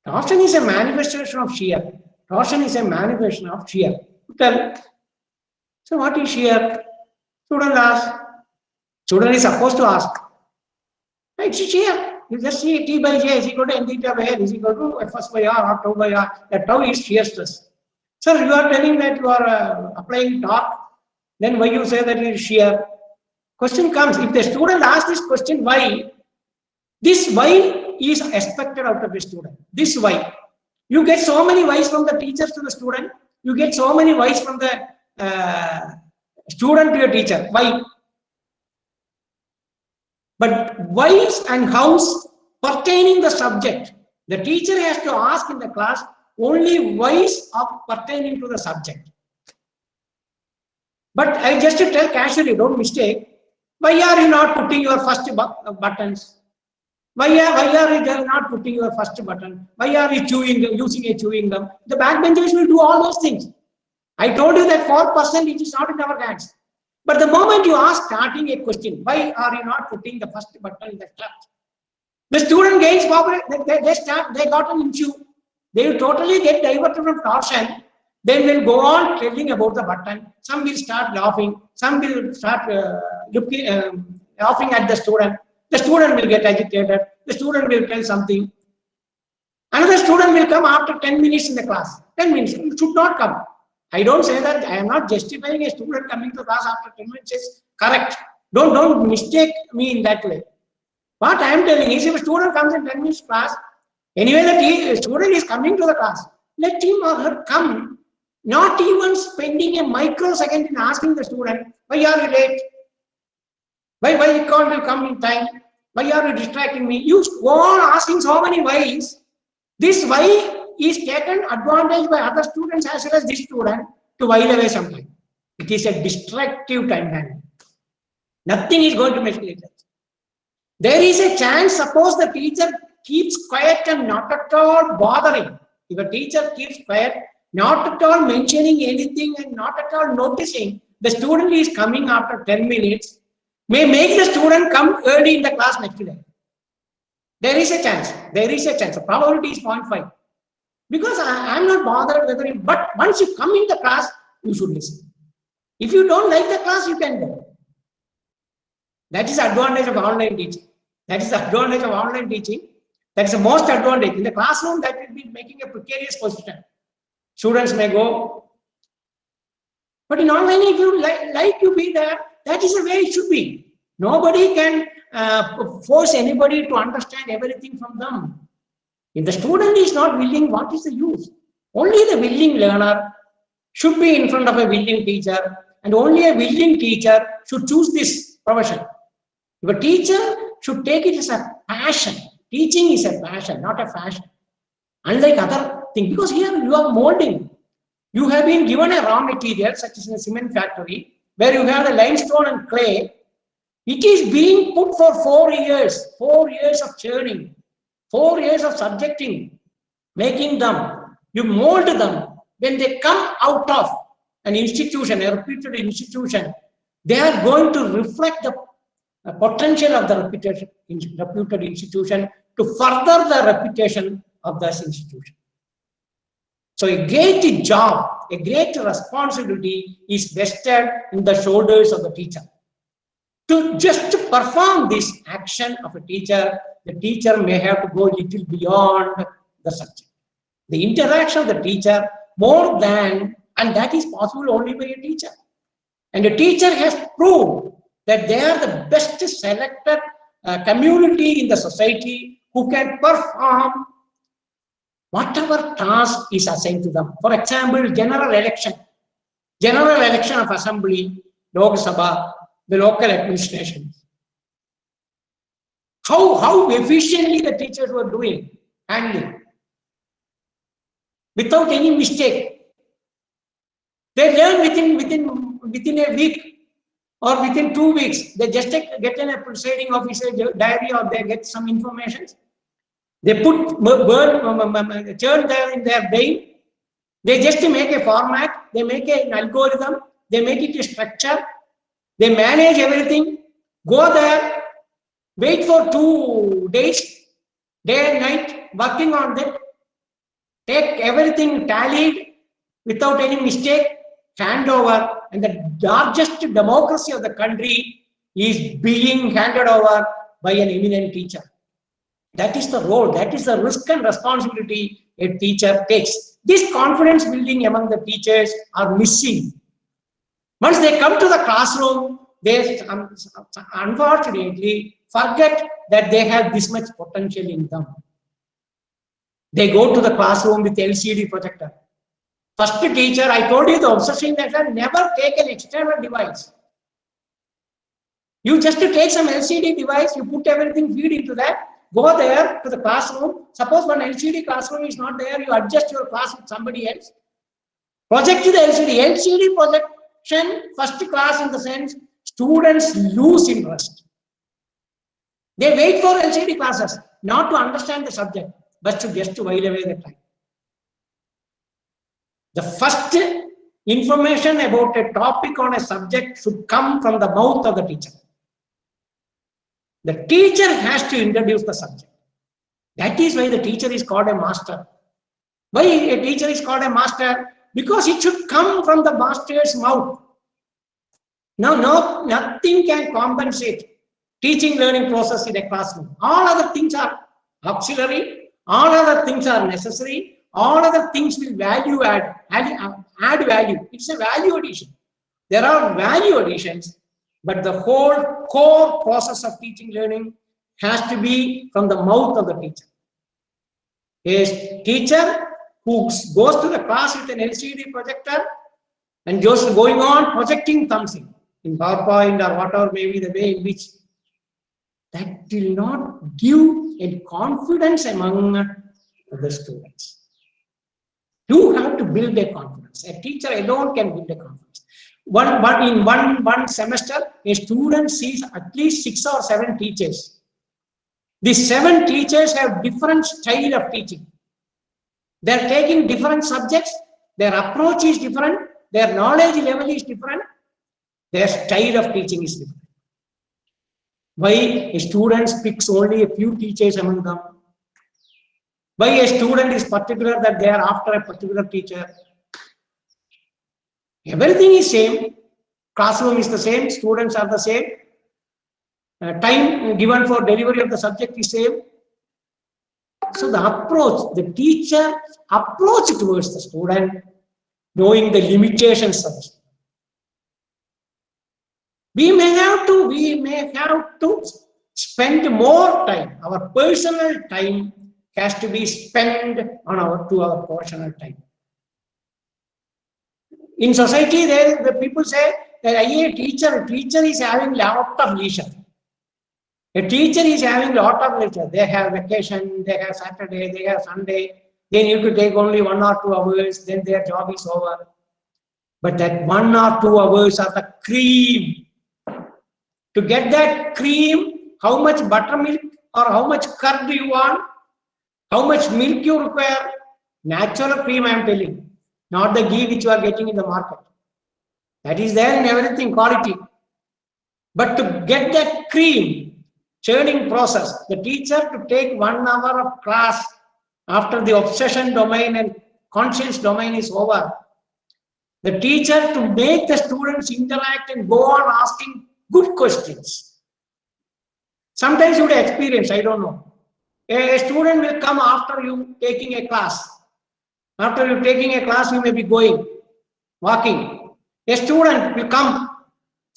Torsion is a manifestation of shear. Torsion is a manifestation of shear. Tell. So what is shear? Student asks. Student is supposed to ask. It's shear. You just see T by J is equal to N theta by L is equal to Fs by R or tau by R. That tau is shear stress. Sir, you are telling that you are applying torque. Then why you say that it is shear? Question comes, if the student asks this question, why? This why is expected out of the student. This why. You get so many whys from the teachers to the student. You get so many whys from the student to your teacher. Why? But whys and hows pertaining the subject. The teacher has to ask in the class only whys of pertaining to the subject. But I just tell casually, don't mistake. Why are you not putting your first buttons? Why are you not putting your first button? Why are you using a chewing gum? The backbenchers will do all those things. I told you that 4% it is not in our hands. But the moment you ask starting a question, why are you not putting the first button in the class? The student gains popular, they got an issue. They will totally get diverted from torsion. Then will go on telling about the button. Some will start laughing. Some will start laughing at the student. The student will get agitated. The student will tell something. Another student will come after 10 minutes in the class. 10 minutes. It should not come. I don't say that. I am not justifying a student coming to class after 10 minutes is correct. Don't mistake me in that way. What I am telling is, if a student comes in 10 minutes class, anyway the student is coming to the class, let him or her come, not even spending a microsecond in asking the student, why are you late? Why you can't come in time? Why are you distracting me? You go on asking so many whys. This why is taken advantage by other students as well as this student to while away some time. It is a destructive time management. Nothing is going to make it. There is a chance, suppose the teacher keeps quiet and not at all bothering. If a teacher keeps quiet, not at all mentioning anything and not at all noticing, the student is coming after 10 minutes, may make the student come early in the class next day. There is a chance. There is a chance. The probability is 0.5. Because I am not bothered whether you, but once you come in the class, you should listen. If you don't like the class, you can go. That is the advantage of online teaching. That is the advantage of online teaching. That is the most advantage. In the classroom, that will be making a precarious position. Students may go. But in online, if you like to be there, that is the way it should be. Nobody can force anybody to understand everything from them. If the student is not willing, what is the use? Only the willing learner should be in front of a willing teacher, and only a willing teacher should choose this profession. If a teacher should take it as a passion. Teaching is a passion, not a fashion. Unlike other things, because here you are molding. You have been given a raw material, such as in a cement factory, where you have the limestone and clay. It is being put for 4 years, 4 years of churning, 4 years of subjecting, making them. You mold them. When they come out of an institution, a reputed institution, they are going to reflect the potential of the reputed institution to further the reputation of this institution. So a great job, a great responsibility is vested in the shoulders of the teacher. To just perform this action of a teacher, the teacher may have to go a little beyond the subject. The interaction of the teacher more than, and that is possible only by a teacher. And the teacher has proved that they are the best selected community in the society who can perform whatever task is assigned to them. For example, general election of assembly, Lok Sabha, the local administration. How efficiently the teachers were doing, handling, without any mistake. They learn within a week or within 2 weeks. They just get in a presiding officer diary, or they get some information. They churn there in their brain. They just make a format. They make an algorithm. They make it a structure. They manage everything. Go there. Wait for 2 days, day and night, working on that. Take everything tallied without any mistake, hand over, and the largest democracy of the country is being handed over by an eminent teacher. That is the role, that is the risk and responsibility a teacher takes. This confidence building among the teachers are missing. Once they come to the classroom, they unfortunately forget that they have this much potential in them. They go to the classroom with LCD projector. First teacher, I told you the obsession that never take an external device. You just take some LCD device, you put everything, feed into that, go there to the classroom. Suppose one LCD classroom is not there, you adjust your class with somebody else. Project the LCD. LCD projection, first class in the sense, students lose interest. They wait for LCD classes, not to understand the subject, but just to while away the time. The first information about a topic on a subject should come from the mouth of the teacher. The teacher has to introduce the subject. That is why the teacher is called a master. Why a teacher is called a master? Because it should come from the master's mouth. Now, nothing can compensate teaching learning process in a classroom. All other things are auxiliary, all other things are necessary, all other things will add value. It's a value addition. There are value additions, but the whole core process of teaching learning has to be from the mouth of the teacher. A teacher who goes to the class with an LCD projector and just going on projecting something in PowerPoint or whatever may be the way in which, that will not give a confidence among the students. You have to build a confidence. A teacher alone can build a confidence. In one semester, a student sees at least 6 or 7 teachers. These 7 teachers have different style of teaching. They're taking different subjects. Their approach is different. Their knowledge level is different. Their style of teaching is different. Why a student picks only a few teachers among them? Why a student is particular that they are after a particular teacher? Everything is same. Classroom is the same. Students are the same. Time given for delivery of the subject is same. So the approach, the teacher approach towards the student, knowing the limitations of the student. We may have to spend more time. Our personal time has to be spent on our professional time. In society, the people say that a teacher is having a lot of leisure. A teacher is having a lot of leisure. They have vacation, they have Saturday, they have Sunday. They need to take only 1 or 2 hours, then their job is over. But that 1 or 2 hours are the cream. To get that cream, how much buttermilk or how much curd do you want? How much milk you require? Natural cream, I am telling. Not the ghee which you are getting in the market. That is there in everything, quality. But to get that cream, churning process, the teacher to take 1 hour of class after the obsession domain and conscience domain is over. The teacher to make the students interact and go on asking good questions. Sometimes you would experience, I don't know. A student will come after you taking a class. After you taking a class, you may be going, walking. A student will come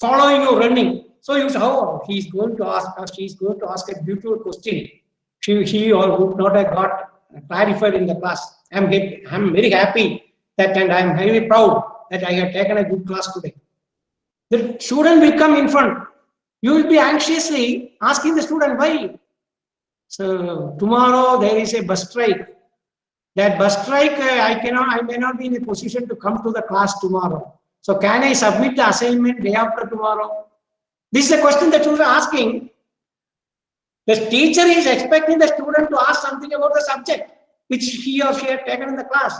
following you, running. So you say, oh, he's going to ask us, she's going to ask a beautiful question. He or would not have got clarified in the class. I'm very happy that, and I'm very proud that I have taken a good class today. The student will come in front. You will be anxiously asking the student, why? So tomorrow there is a bus strike. That bus strike, I may not be in a position to come to the class tomorrow. So can I submit the assignment day after tomorrow? This is a question that you are asking. The teacher is expecting the student to ask something about the subject which he or she had taken in the class.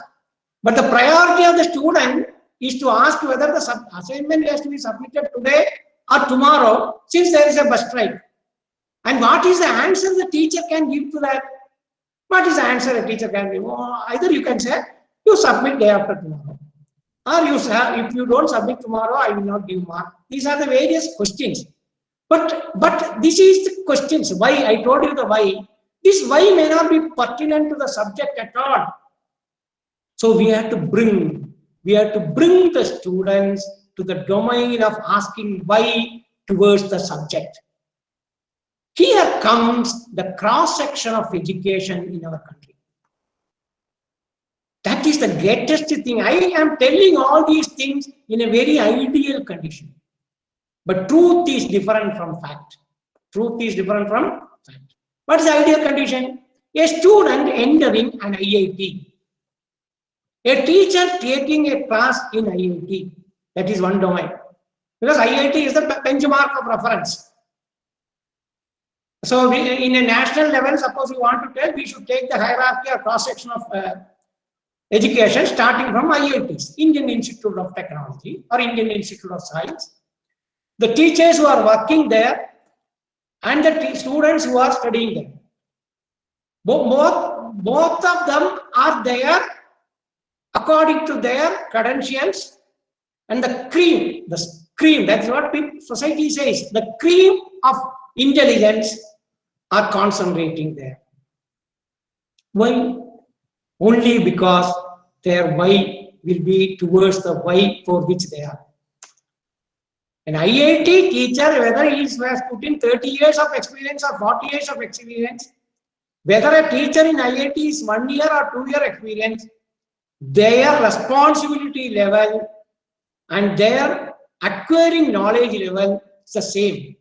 But the priority of the student is to ask whether the assignment has to be submitted today or tomorrow, since there is a bus strike. And what is the answer the teacher can give to that? What is the answer a teacher can give? Either you can say, you submit day after tomorrow. Or you say, if you don't submit tomorrow, I will not give mark. These are the various questions. But this is the questions. Why? I told you the why. This why may not be pertinent to the subject at all. So we have to bring the students to the domain of asking why towards the subject. Here comes the cross-section of education in our country. That is the greatest thing. I am telling all these things in a very ideal condition. But truth is different from fact. Truth is different from fact. What is the ideal condition? A student entering an IIT. A teacher taking a class in IIT. That is one domain. Because IIT is the benchmark of reference. So in a national level, suppose you want to tell, we should take the hierarchy or cross-section of education starting from IITs, Indian Institute of Technology or Indian Institute of Science. The teachers who are working there and the students who are studying there. Both of them are there according to their credentials, and the cream, that's what society says, the cream of intelligence are concentrating there. Why? Only because their why will be towards the why for which they are. An IIT teacher, whether he has put in 30 years of experience or 40 years of experience, whether a teacher in IIT is 1 year or 2 year experience, their responsibility level and their acquiring knowledge level is the same.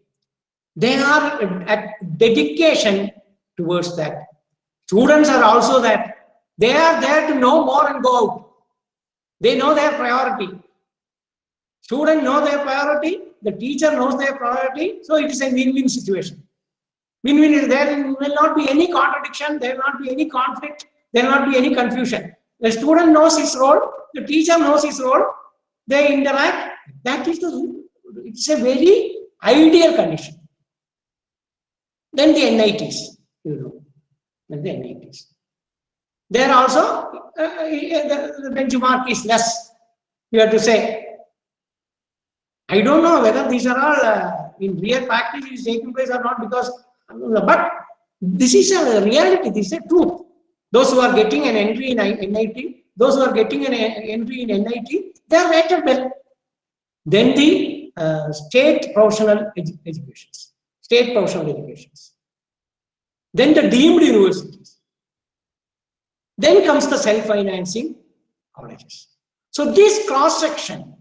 They are at dedication towards that. Students are also that. They are there to know more and go out. They know their priority. Students know their priority. The teacher knows their priority. So it is a win-win situation. Win-win is there. There will not be any contradiction. There will not be any conflict. There will not be any confusion. The student knows his role. The teacher knows his role. They interact. That is it's a very ideal condition. Then the NITs, then the NITs. There also the benchmark is less. You have to say. I don't know whether these are all in real practice is taking place or not, because but this is a reality. This is a truth. Those who are getting an entry in NIT, those who are getting an entry in NIT, they are rated well. Then the state professional educations. State professional educations. Then the deemed universities. Then comes the self-financing colleges. So this cross-section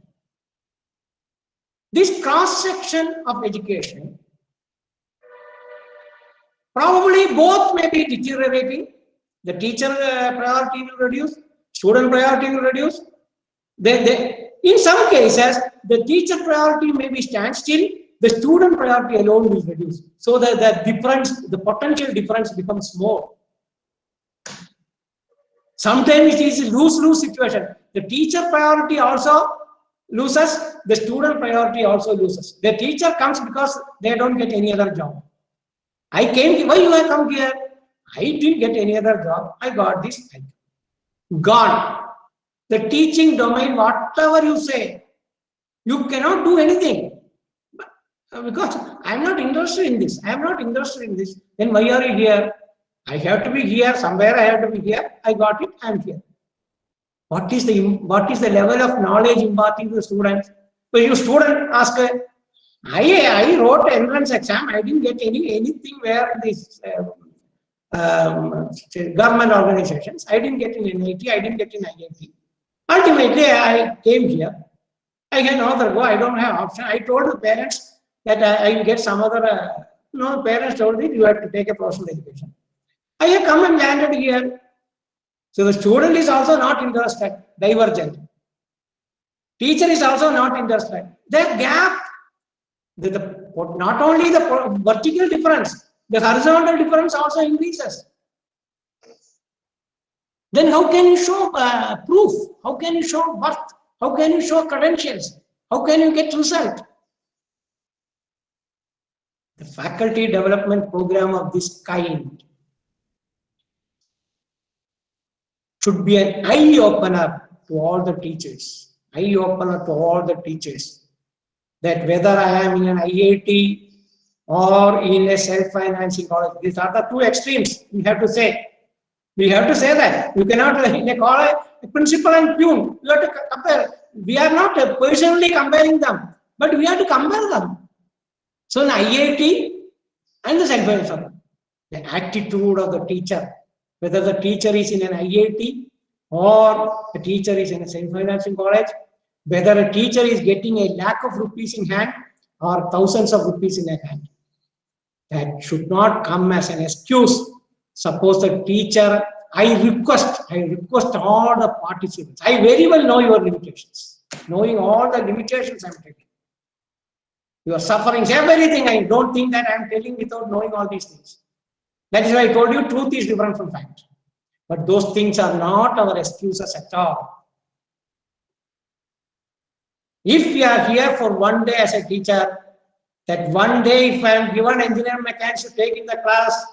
of education, probably both may be deteriorating. The teacher priority will reduce, student priority will reduce. In some cases, the teacher priority may be stand still, the student priority alone will reduce. So the difference, the potential difference becomes more. Sometimes it is a lose-lose situation. The teacher priority also loses, the student priority also loses. The teacher comes because they don't get any other job. I came, why you have come here? I didn't get any other job. I got this. Gone. The teaching domain, whatever you say, you cannot do anything. Because I am not interested in this. I am not interested in this. Then why are you here? I have to be here. Somewhere I have to be here. I got it. I am here. What is the level of knowledge imparting to the students? So you student ask, I wrote entrance exam. I didn't get anything where this government organizations. I didn't get in NIT. I didn't get in IIT. Ultimately, I came here. I can no other go. I don't have option. I told the parents that I will get some other. No, parents told me you have to take a professional education. I have come and landed here. So the student is also not interested, divergent. Teacher is also not interested. That gap, not only the vertical difference, the horizontal difference also increases. Then how can you show proof? How can you show worth? How can you show credentials? How can you get result? The faculty development program of this kind should be an eye opener to all the teachers. Eye opener to all the teachers. That whether I am in an IIT or in a self-financing college, these are the two extremes. We have to say. We have to say that. You cannot, in a college, principal and peon, you have to compare. We are not personally comparing them, but we have to compare them. So in IIT and the self-financing, the attitude of the teacher, whether the teacher is in an IIT or the teacher is in a self-financing college, whether a teacher is getting a lakh of rupees in hand or thousands of rupees in a hand, that should not come as an excuse. Suppose the teacher, I request all the participants. I very well know your limitations. Knowing all the limitations I'm taking. Your sufferings, everything, I don't think that I'm telling without knowing all these things. That is why I told you truth is different from fact. But those things are not our excuses at all. If we are here for one day as a teacher, that one day if I am given engineer mechanics to take in the class,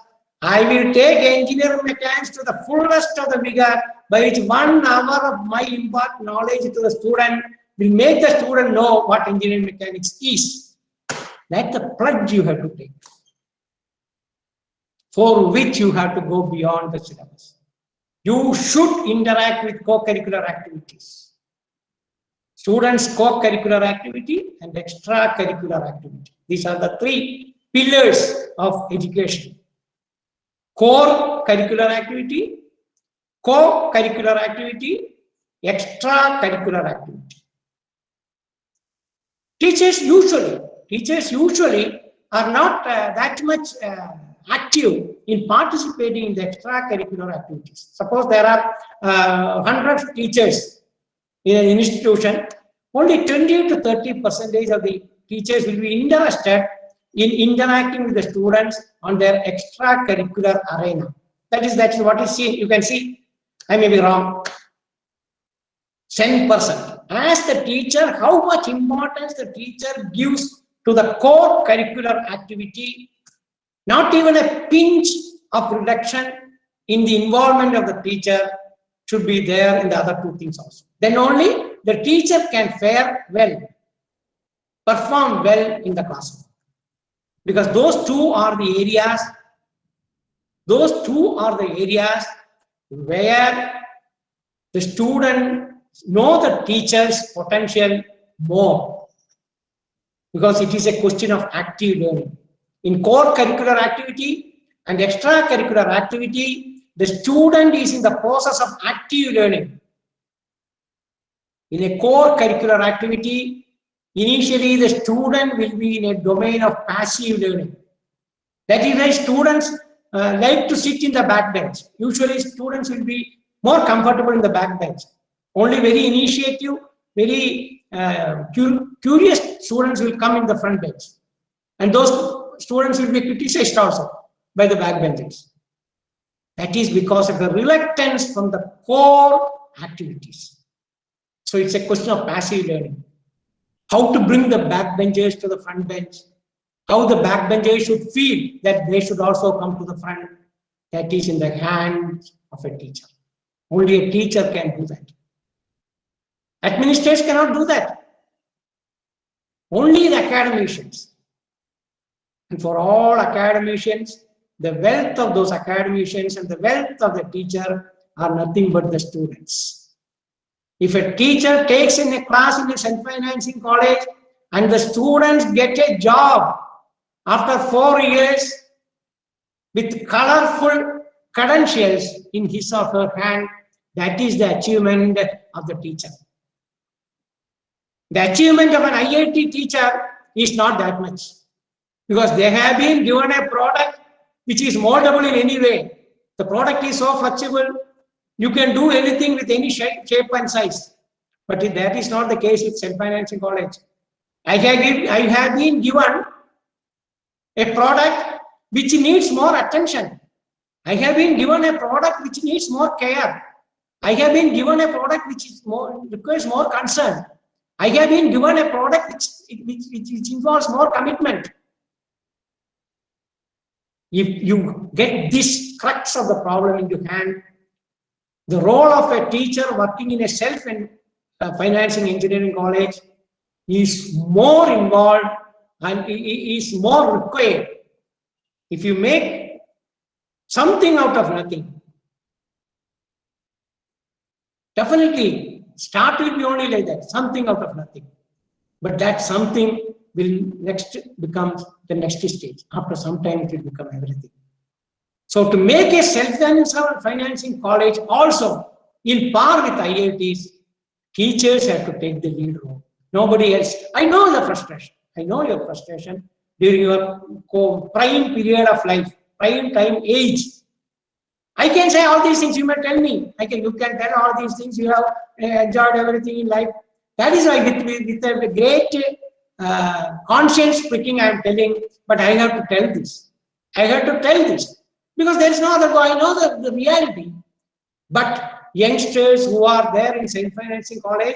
I will take engineer mechanics to the fullest of the vigor, by which 1 hour of my impart knowledge to the student will make the student know what engineering mechanics is. That's the pledge you have to take, for which you have to go beyond the syllabus. You should interact with co-curricular activities. Students' co-curricular activity and extracurricular activity. These are the 3 pillars of education. Core curricular activity, co-curricular activity, extracurricular activity. Teachers usually are not that much active in participating in the extracurricular activities. Suppose there are 100 teachers in an institution, only 20 to 30% of the teachers will be interested in interacting with the students on their extracurricular arena. That's what is seen. You can see, I may be wrong. 10%. Ask the teacher how much importance the teacher gives to the core curricular activity. Not even a pinch of reduction in the involvement of the teacher should be there in the other 2 things also. Then only the teacher can fare well, perform well in the classroom. Because those two are the areas where the student know the teacher's potential more, because it is a question of active learning. In core curricular activity and extracurricular activity, the student is in the process of active learning. In a core curricular activity, initially the student will be in a domain of passive learning. That is why students like to sit in the back bench. Usually students will be more comfortable in the back bench. Only very initiative, very curious students will come in the front bench. And those students will be criticized also by the backbenchers. That is because of the reluctance from the core activities. So it's a question of passive learning. How to bring the backbenchers to the front bench, how the backbenchers should feel that they should also come to the front, that is in the hands of a teacher. Only a teacher can do that. Administrators cannot do that. Only the academicians. And for all academicians, the wealth of those academicians and the wealth of the teacher are nothing but the students. If a teacher takes in a class in a self-financing college and the students get a job after 4 years with colorful credentials in his or her hand, that is the achievement of the teacher. The achievement of an IIT teacher is not that much, because they have been given a product which is moldable in any way. The product is so flexible. You can do anything with any shape and size. But that is not the case with self-financing college. I have been given a product which needs more attention. I have been given a product which needs more care. I have been given a product which is requires more concern. I have been given a product which involves more commitment. If you get this crux of the problem into hand, the role of a teacher working in a self-financing engineering college is more involved and is more required. If you make something out of nothing, definitely start will be only like that, something out of nothing. But that something will next become the next stage. After some time, it will become everything. So to make a self-financing college also in par with IITs, teachers have to take the lead role. Nobody else. I know the frustration. I know your frustration during your prime period of life, prime time age. I can say all these things. You may tell me. You can tell all these things. You have enjoyed everything in life. That is why with a great conscience speaking, I am telling. But I have to tell this. I have to tell this because there is no other way. I know the reality. But youngsters who are there in self-financing college,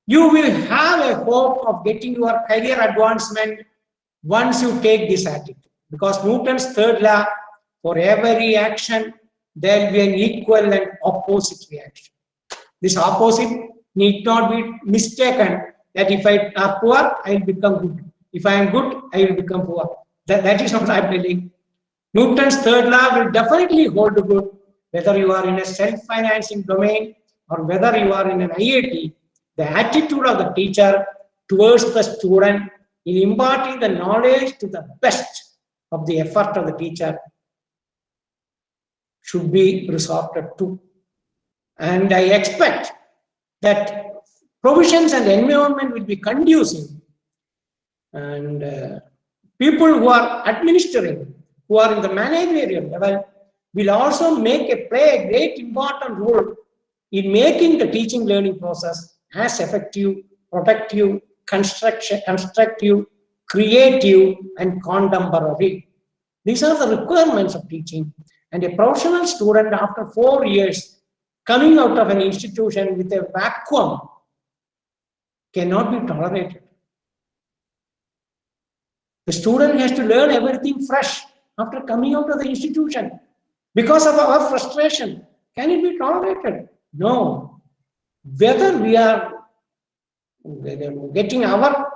you will have a hope of getting your career advancement once you take this attitude. Because Newton's third law, for every action, there will be an equal and opposite reaction. This opposite need not be mistaken that if I am poor, I will become good. If I am good, I will become poor. That is not what I am telling. Newton's third law will definitely hold good whether you are in a self-financing domain or whether you are in an IIT. The attitude of the teacher towards the student in imparting the knowledge to the best of the effort of the teacher should be resorted to. And I expect that provisions and environment will be conducive, and people who are administering, who are in the managerial level, will also play a great important role in making the teaching learning process as effective, productive, constructive, creative, and contemporary. These are the requirements of teaching. And a professional student, after 4 years, coming out of an institution with a vacuum, cannot be tolerated. The student has to learn everything fresh after coming out of the institution. Because of our frustration, can it be tolerated? No. Whether we are getting our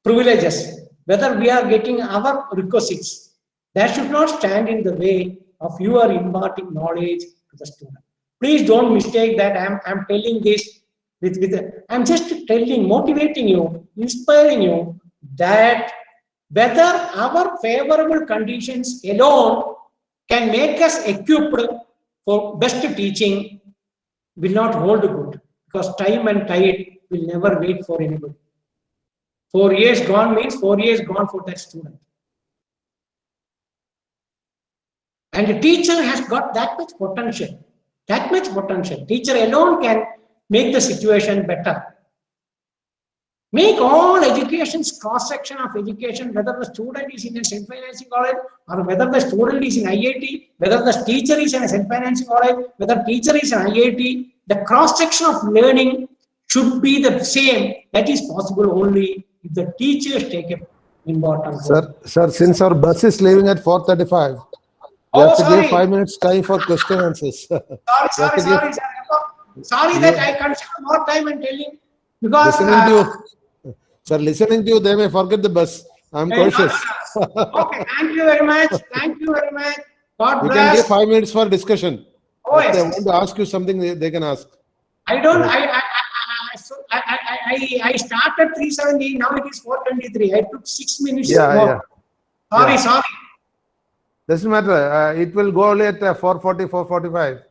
privileges, whether we are getting our requisites, that should not stand in the way of your imparting knowledge to the student. Please don't mistake that I'm telling this I'm just telling, motivating you, inspiring you that whether our favorable conditions alone can make us equipped for best teaching will not hold good, because time and tide will never wait for anybody. 4 years gone means 4 years gone for that student. And the teacher has got that much potential. That much potential. Teacher alone can make the situation better. Make all education's cross-section of education, whether the student is in a self-financing college or whether the student is in IIT, whether the teacher is in a self-financing college, whether teacher is in IIT, the cross-section of learning should be the same. That is possible only if the teachers take an important role. Sir, since our bus is leaving at 4:35, we have to give 5 minutes time for question and answers. Sorry that I consume more time and telling, because listening to you, they may forget the bus. I'm cautious. Okay, thank you very much. Thank you very much. God bless. You can give 5 minutes for discussion. Oh, if yes. they want to ask you something, they can ask. I started 3:70. Now it is 4:23. I took 6 minutes more. Sorry. Doesn't matter. It will go only at 4:40, 4:45.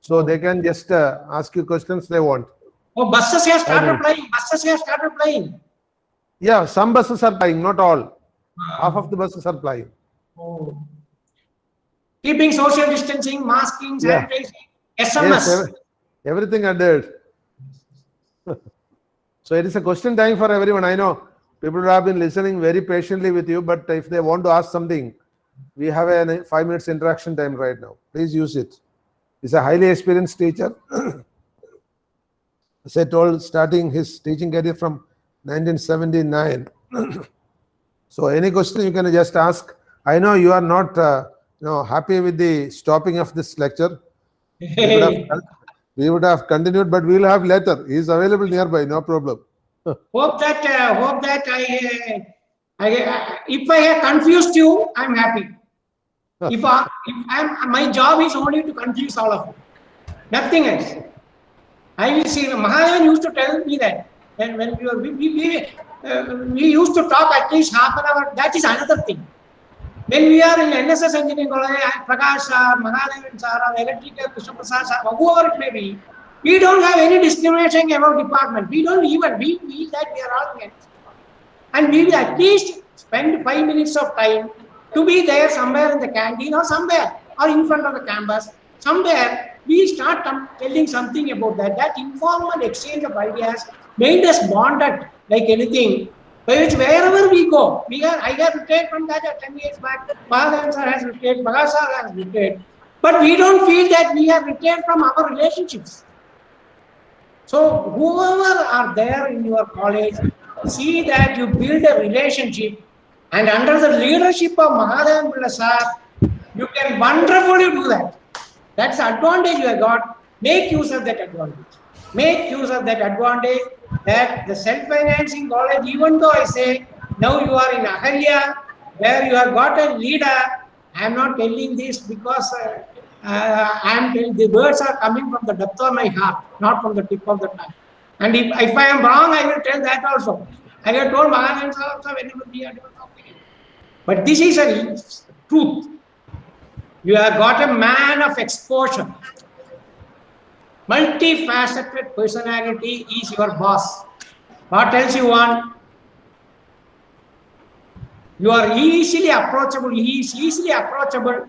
So they can just ask you questions they want. Oh, buses have started playing. Yeah, some buses are plying, not all. Half of the buses are plying. Oh. keeping social distancing, masking, Yeah. sanitizing, SMS. Yes, everything I did. So it is a question time for everyone. I know people have been listening very patiently with you, but if they want to ask something, we have a 5 minutes interaction time right now. Please use it. He's a highly experienced teacher. As I told, starting his teaching career from 1979. So any question you can just ask. I know you are not happy with the stopping of this lecture. We would have continued, but we will have later. He is available nearby, no problem. Hope that if I have confused you, I'm happy. If my job is only to confuse all of you, nothing else. I will see. Mahayan used to tell me that when we used to talk at least half an hour. That is another thing. When we are in NSS engineering college, Prakash sir, Mahadevan sir, electrical Krishna Prasad sir, whoever it may be, we don't have any discrimination about department. We don't even feel that we are all men. And we will at least spend 5 minutes of time to be there somewhere in the canteen or somewhere or in front of the campus. Somewhere we start telling something about that. That informal exchange of ideas made us bonded like anything. By which wherever we go, I have retired from that at 10 years back. Mahadevan sir has retired, Bhagat sir has retired. But we don't feel that we have retired from our relationships. So whoever are there in your college, see that you build a relationship, and under the leadership of Mahadevan Pillai sir, you can wonderfully do that. That's the advantage you have got. Make use of that advantage. Make use of that advantage that the self-financing college, even though I say now you are in Ahalia, where you have got a leader. I am not telling this because I am telling the words are coming from the depth of my heart, not from the tip of the tongue. And if I am wrong, I will tell that also. I have told Mahadevan sir also whenever we are talking. But this is a truth. You have got a man of exposure. Multifaceted personality is your boss. What else you want? You are easily approachable. He is easily approachable.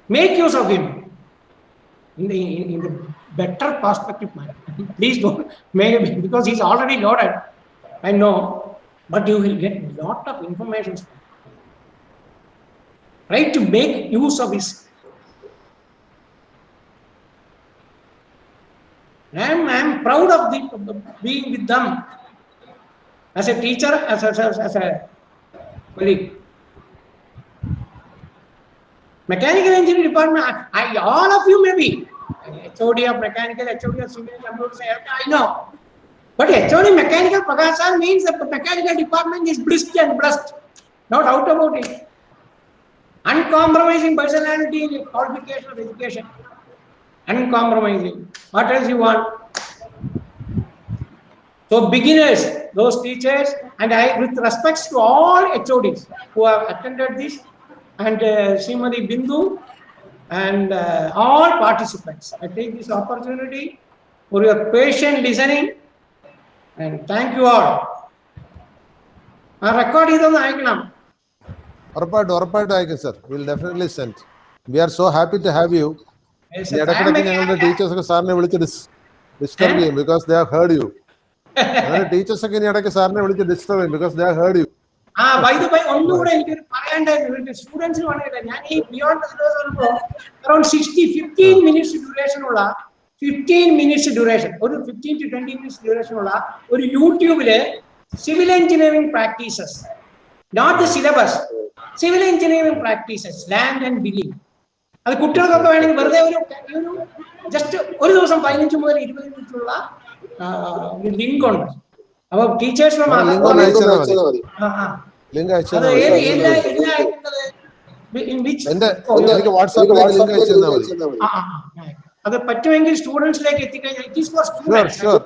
Make use of him in the better perspective manner. Please don't make it because he's already loaded. I know, but you will get a lot of information. Right, to make use of his. I am proud of being with them as a teacher, as a colleague. Mechanical engineering department, all of you may be HOD of mechanical, HOD of civil, I know. But HOD mechanical Prakash means that the mechanical department is brisk and blessed. No doubt about it. Uncompromising personality in qualification of education. Uncompromising. What else you want? So beginners, those teachers, and I, with respects to all HODs who have attended this, and Srimati Bindu, and all participants, I take this opportunity for your patient listening, and thank you all. Record is on the icon. Sir, we will definitely send. We are so happy to have you. Yes, The teachers disturb you because they have heard you. Teachers disturb because they have heard you. By the way, students beyond around 15 minutes duration. 15 minutes duration. 15 to 20 minutes duration. YouTube civil engineering practices. Not the syllabus. Civil engineering practices, land and building. That's just link on our teachers from in which students like it is for students. Sure.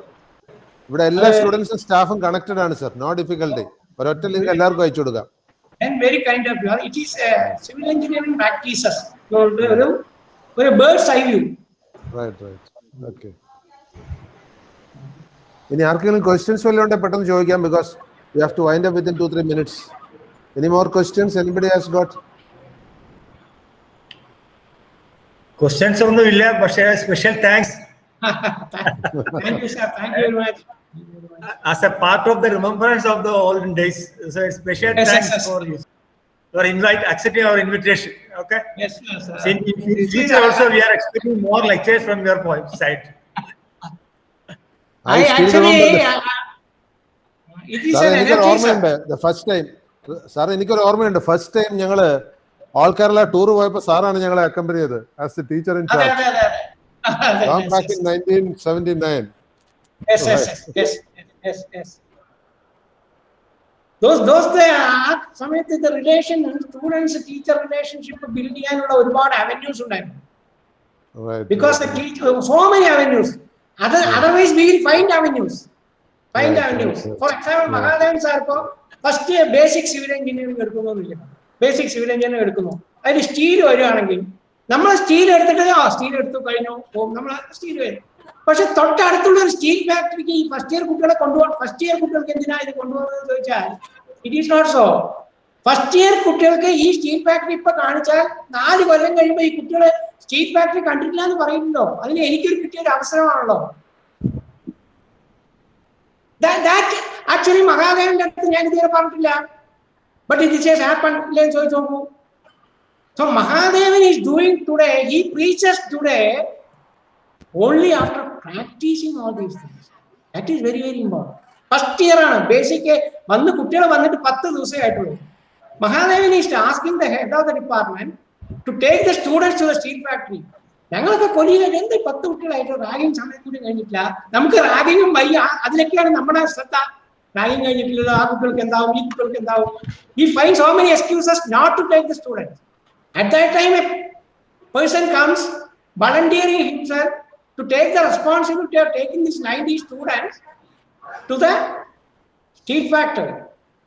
Students and staff are connected, sir. No difficulty. And very kind of you. It is civil engineering practices. For a bird's eye view. Right. Okay. Any questions because we have to wind up within 2-3 minutes. Any more questions? Anybody has got? Questions ഒന്നുമില്ല, പക്ഷേ special thanks Thank you, sir. Thank you very much. as a part of the remembrance of the olden days. So special Yes, thanks yes, yes. for you. Your accepting our invitation. Okay. Yes, sir. In future also we are expecting more lectures from your side. I still actually, remember it is സാറേ an എനിക്കൊരു energy, ഓർമ്മയുണ്ട്. The first time സാറേ എനിക്കൊരു ഓർമ്മയുണ്ട്. First time ഞങ്ങള് all Kerala tour പോയപ്പോ സാറാണ് ഞങ്ങളെ അക്കമ്പനി ചെയ്തത് as the teacher in charge. Long back in 1979. Yes, yes. Those ആ സമയത്ത് the relation students teacher relationship build ചെയ്യാനുള്ള ഒരുപാട് avenues ഉണ്ടായിരുന്നു. Right. Because the teacher, so many avenues. Otherwise we will find avenues. Right. For example, Mahadevan sir ko first year basic civil engineering എടുക്കുന്നൊന്നുമില്ല. Basic civil engineering എടുക്കുന്നു. അതിൽ steel വരികയാണെങ്കിൽ നമ്മൾ steel എടുത്തിട്ട് steel എടുത്തു കഴിഞ്ഞു നമ്മൾ സ്റ്റീൽ വരും. പക്ഷെ തൊട്ടടുത്തുള്ള ഒരു സ്റ്റീൽ ഫാക്ടറിക്ക് ഈ ഫസ്റ്റ് ഇയർ കുട്ടികളെ കൊണ്ടുപോകണം. ഫസ്റ്റ് ഇയർ കുട്ടികൾക്ക് എന്തിനാ ഇത് കൊണ്ടുപോകുന്നത് ചോദിച്ചാൽ it is not so. First year കുട്ടികൾക്ക് ഈ സ്റ്റീൽ ഫാക്ടറി ഇപ്പൊ കാണിച്ചാൽ 4 കൊല്ലം കഴിയുമ്പോൾ ഈ കുട്ടികളെ സ്റ്റീൽ ഫാക്ടറി കണ്ടിട്ടില്ല എന്ന് പറയുന്നുണ്ടോ? അതിന് എനിക്കൊരു കിട്ടിയ ഒരു അവസരമാണല്ലോ. ആക്ച്വലി മഹാദേവന്റെ അടുത്ത് ഞാൻ ഇതുവരെ പറഞ്ഞിട്ടില്ല. ബട്ട് ഇറ്റ് ഇസ് ഹാപ്പൻ ഇല്ലേ ചോദിച്ചു നോക്കൂ. So Mahadevan is doing today, he preaches today only after practicing all these things. That is very, very important. First year ആണ് ബേസിക് വന്ന് കുട്ടികൾ വന്നിട്ട് 10 ദിവസമേ ആയിട്ടുള്ളൂ. Mahadevan is asking the head of the department to take the students to the steel factory. ഞങ്ങളൊക്കെ കൊല്ലിയിൽ എന്ത് 10 കുട്ടികളായിട്ട് ragging സമയം കൂടി കഴിഞ്ഞിട്ടില്ല. നമുക്ക് റാഗിങ്ങും വയ്യ, അതിലൊക്കെയാണ് നമ്മുടെ ശ്രദ്ധ. റാഗിങ് കഴിഞ്ഞിട്ടില്ല, ആ കുട്ടികൾക്ക് എന്താവും, ഈ കുട്ടികൾക്ക് എന്താവും. We find so many excuses not to take the students. At that time, a person comes volunteering himself to take the responsibility of taking these 90 students to the steel factory.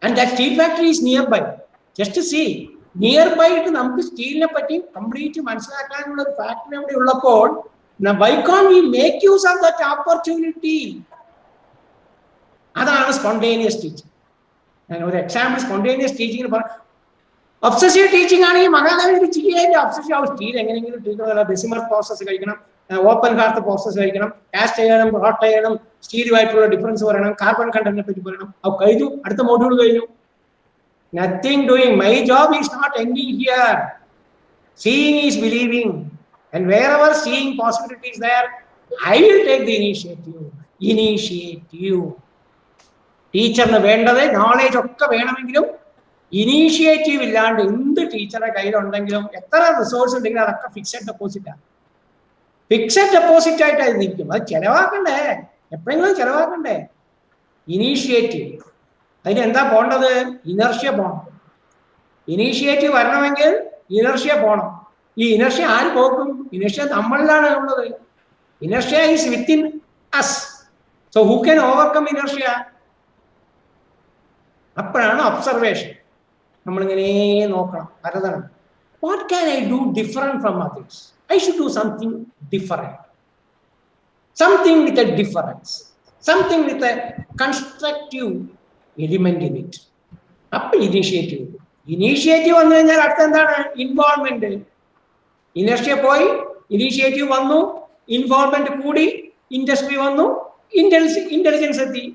And that steel factory is nearby. Just to see, nearby to നമുക്ക് സ്റ്റീലിനെ പറ്റി complete മനസ്സിലാക്കാനുള്ള ഒരു factory അവിടെ ഉള്ളപ്പോൾ why can't we make use of that opportunity? അതാണ് spontaneous teaching. ഞാൻ ഒരു example spontaneous ടീച്ചിങ്ങിന് പറഞ്ഞു. ഒബ്സസീവ് ടീച്ചിങ് ആണെങ്കിൽ മഹാദേവൻ ചെയ്യാൻ ഒബ്സസീവ് ആവും. സ്റ്റീൽ എങ്ങനെയെങ്കിലും ടീച്ചർ ഡെസിമർ പ്രോസസ് കഴിക്കണം, ഓപ്പൺ ഹാർട്ട് പ്രോസസ് കഴിക്കണം, കാസ്റ്റ് ചെയ്യണം, റോട്ട് ചെയ്യണം, സ്റ്റീലുമായിട്ടുള്ള ഡിഫറൻസ് പറയണം, കാർബൺ കണ്ടന്റിനെ പറ്റി പറയണം. അത് കഴിഞ്ഞു, അടുത്ത മോഡ്യൂൾ കഴിഞ്ഞു. Nothing doing. My job is not ending here. Seeing is believing, and wherever seeing possibility is there, I will take the initiative. ടീച്ചറിന് വേണ്ടത് നോളേജ് ഒക്കെ വേണമെങ്കിലും ഇനീഷ്യേറ്റീവ് ഇല്ലാണ്ട് എന്ത് ടീച്ചറുടെ കയ്യിലുണ്ടെങ്കിലും എത്ര റിസോഴ്സ് ഉണ്ടെങ്കിലും അതൊക്കെ ഫിക്സഡ് ഡെപ്പോസിറ്റാണ്. ഫിക്സഡ് ഡെപ്പോസിറ്റ് ആയിട്ട് അത് നിൽക്കും. അത് ചെലവാക്കണ്ടേ, എപ്പോഴെങ്കിലും ചെലവാക്കണ്ടേ. ഇനീഷ്യേറ്റീവ് അതിനെന്താ പോണ്ടത്? ഇനർഷ്യ പോണം. ഇനീഷ്യേറ്റീവ് വരണമെങ്കിൽ ഇനർഷ്യ പോണം. ഈ ഇനർഷ്യ ആര് പോക്കും? ഇനർഷ്യ നമ്മളിലാണ് ഉള്ളത്. Inertia is within us. So who can overcome inertia? അപ്പോഴാണ് ഒബ്സർവേഷൻ. നമ്മളിങ്ങനെ നോക്കണം, പരതണം. What can I do different from others? I should do something different, something with a difference, something with a constructive element in it. അപ്പൊ initiative വന്നു കഴിഞ്ഞാൽ അടുത്ത എന്താണ്? Involvement. Inertia പോയി, ഇനീഷ്യേറ്റീവ് വന്നു, ഇൻവോൾവ്മെന്റ് കൂടി, ഇൻഡസ്ട്രി വന്നു, ഇന്റലിജൻസ് എത്തി.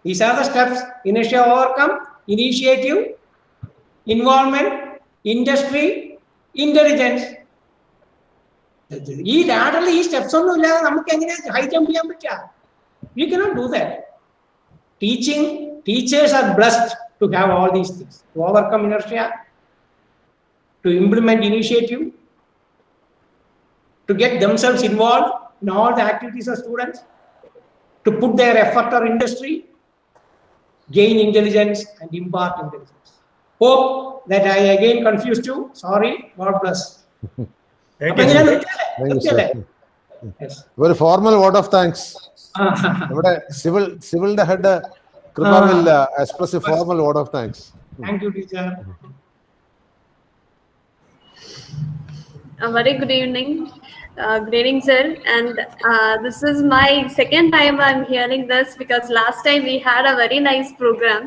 These are the steps. Inertia overcome, initiative, involvement, industry, intelligence. ഈ ലാഡറിൽ ഈ സ്റ്റെപ്സ് ഒന്നും ഇല്ലാതെ നമുക്ക് എങ്ങനെ ഹൈ ജമ്പ് ചെയ്യാൻ പറ്റുക? We cannot do that. Teachers are blessed to have all these things, to overcome inertia, to implement initiative, to get themselves involved in all the activities of students, to put their effort or industry, gain intelligence and impart intelligence. Hope that I again confused you. Sorry. God bless. Thank you, sir. Yes. Very formal word of thanks. നമ്മുടെ സിവിലിന്റെ head കൃപ will express a formal word of thanks. Thank you, teacher. A very good evening. Good evening, sir. And this is my second time I'm hearing this, because last time we had a very nice program,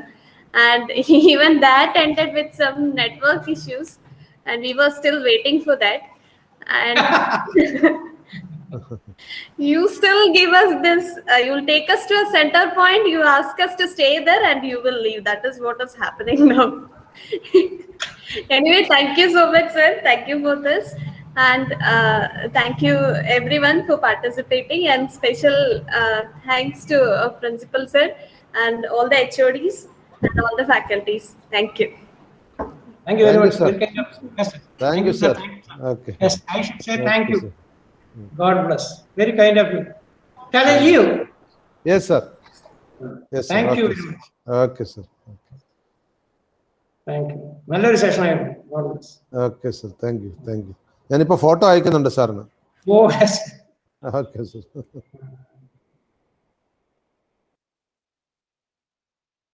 and even that ended with some network issues, and we were still waiting for that. And you still give us this, you'll take us to a center point, you ask us to stay there, and you will leave. That is what is happening now. Anyway, thank you so much, sir. Thank you for this. And thank you everyone for participating, and special thanks to principal sir and all the HODs and all the faculties. Thank you. Thank you very Thank you, much. sir. Very kind of you. Yes, sir. Thank you, sir. Thank you, sir. Okay. Yes, I should say thank Okay, you. sir. God bless. Very kind of you. Shall I leave? Yes, sir. Yes, sir. Thank you Okay, very sir. much. Okay, sir. Okay. Thank you. നല്ലൊരു സെഷനായിരുന്നു. God bless. Okay, sir. Thank you. Thank you. ഞാനിപ്പോ photo അയക്കുന്നുണ്ട് സാറിന്. Oh, yes. Okay, sir.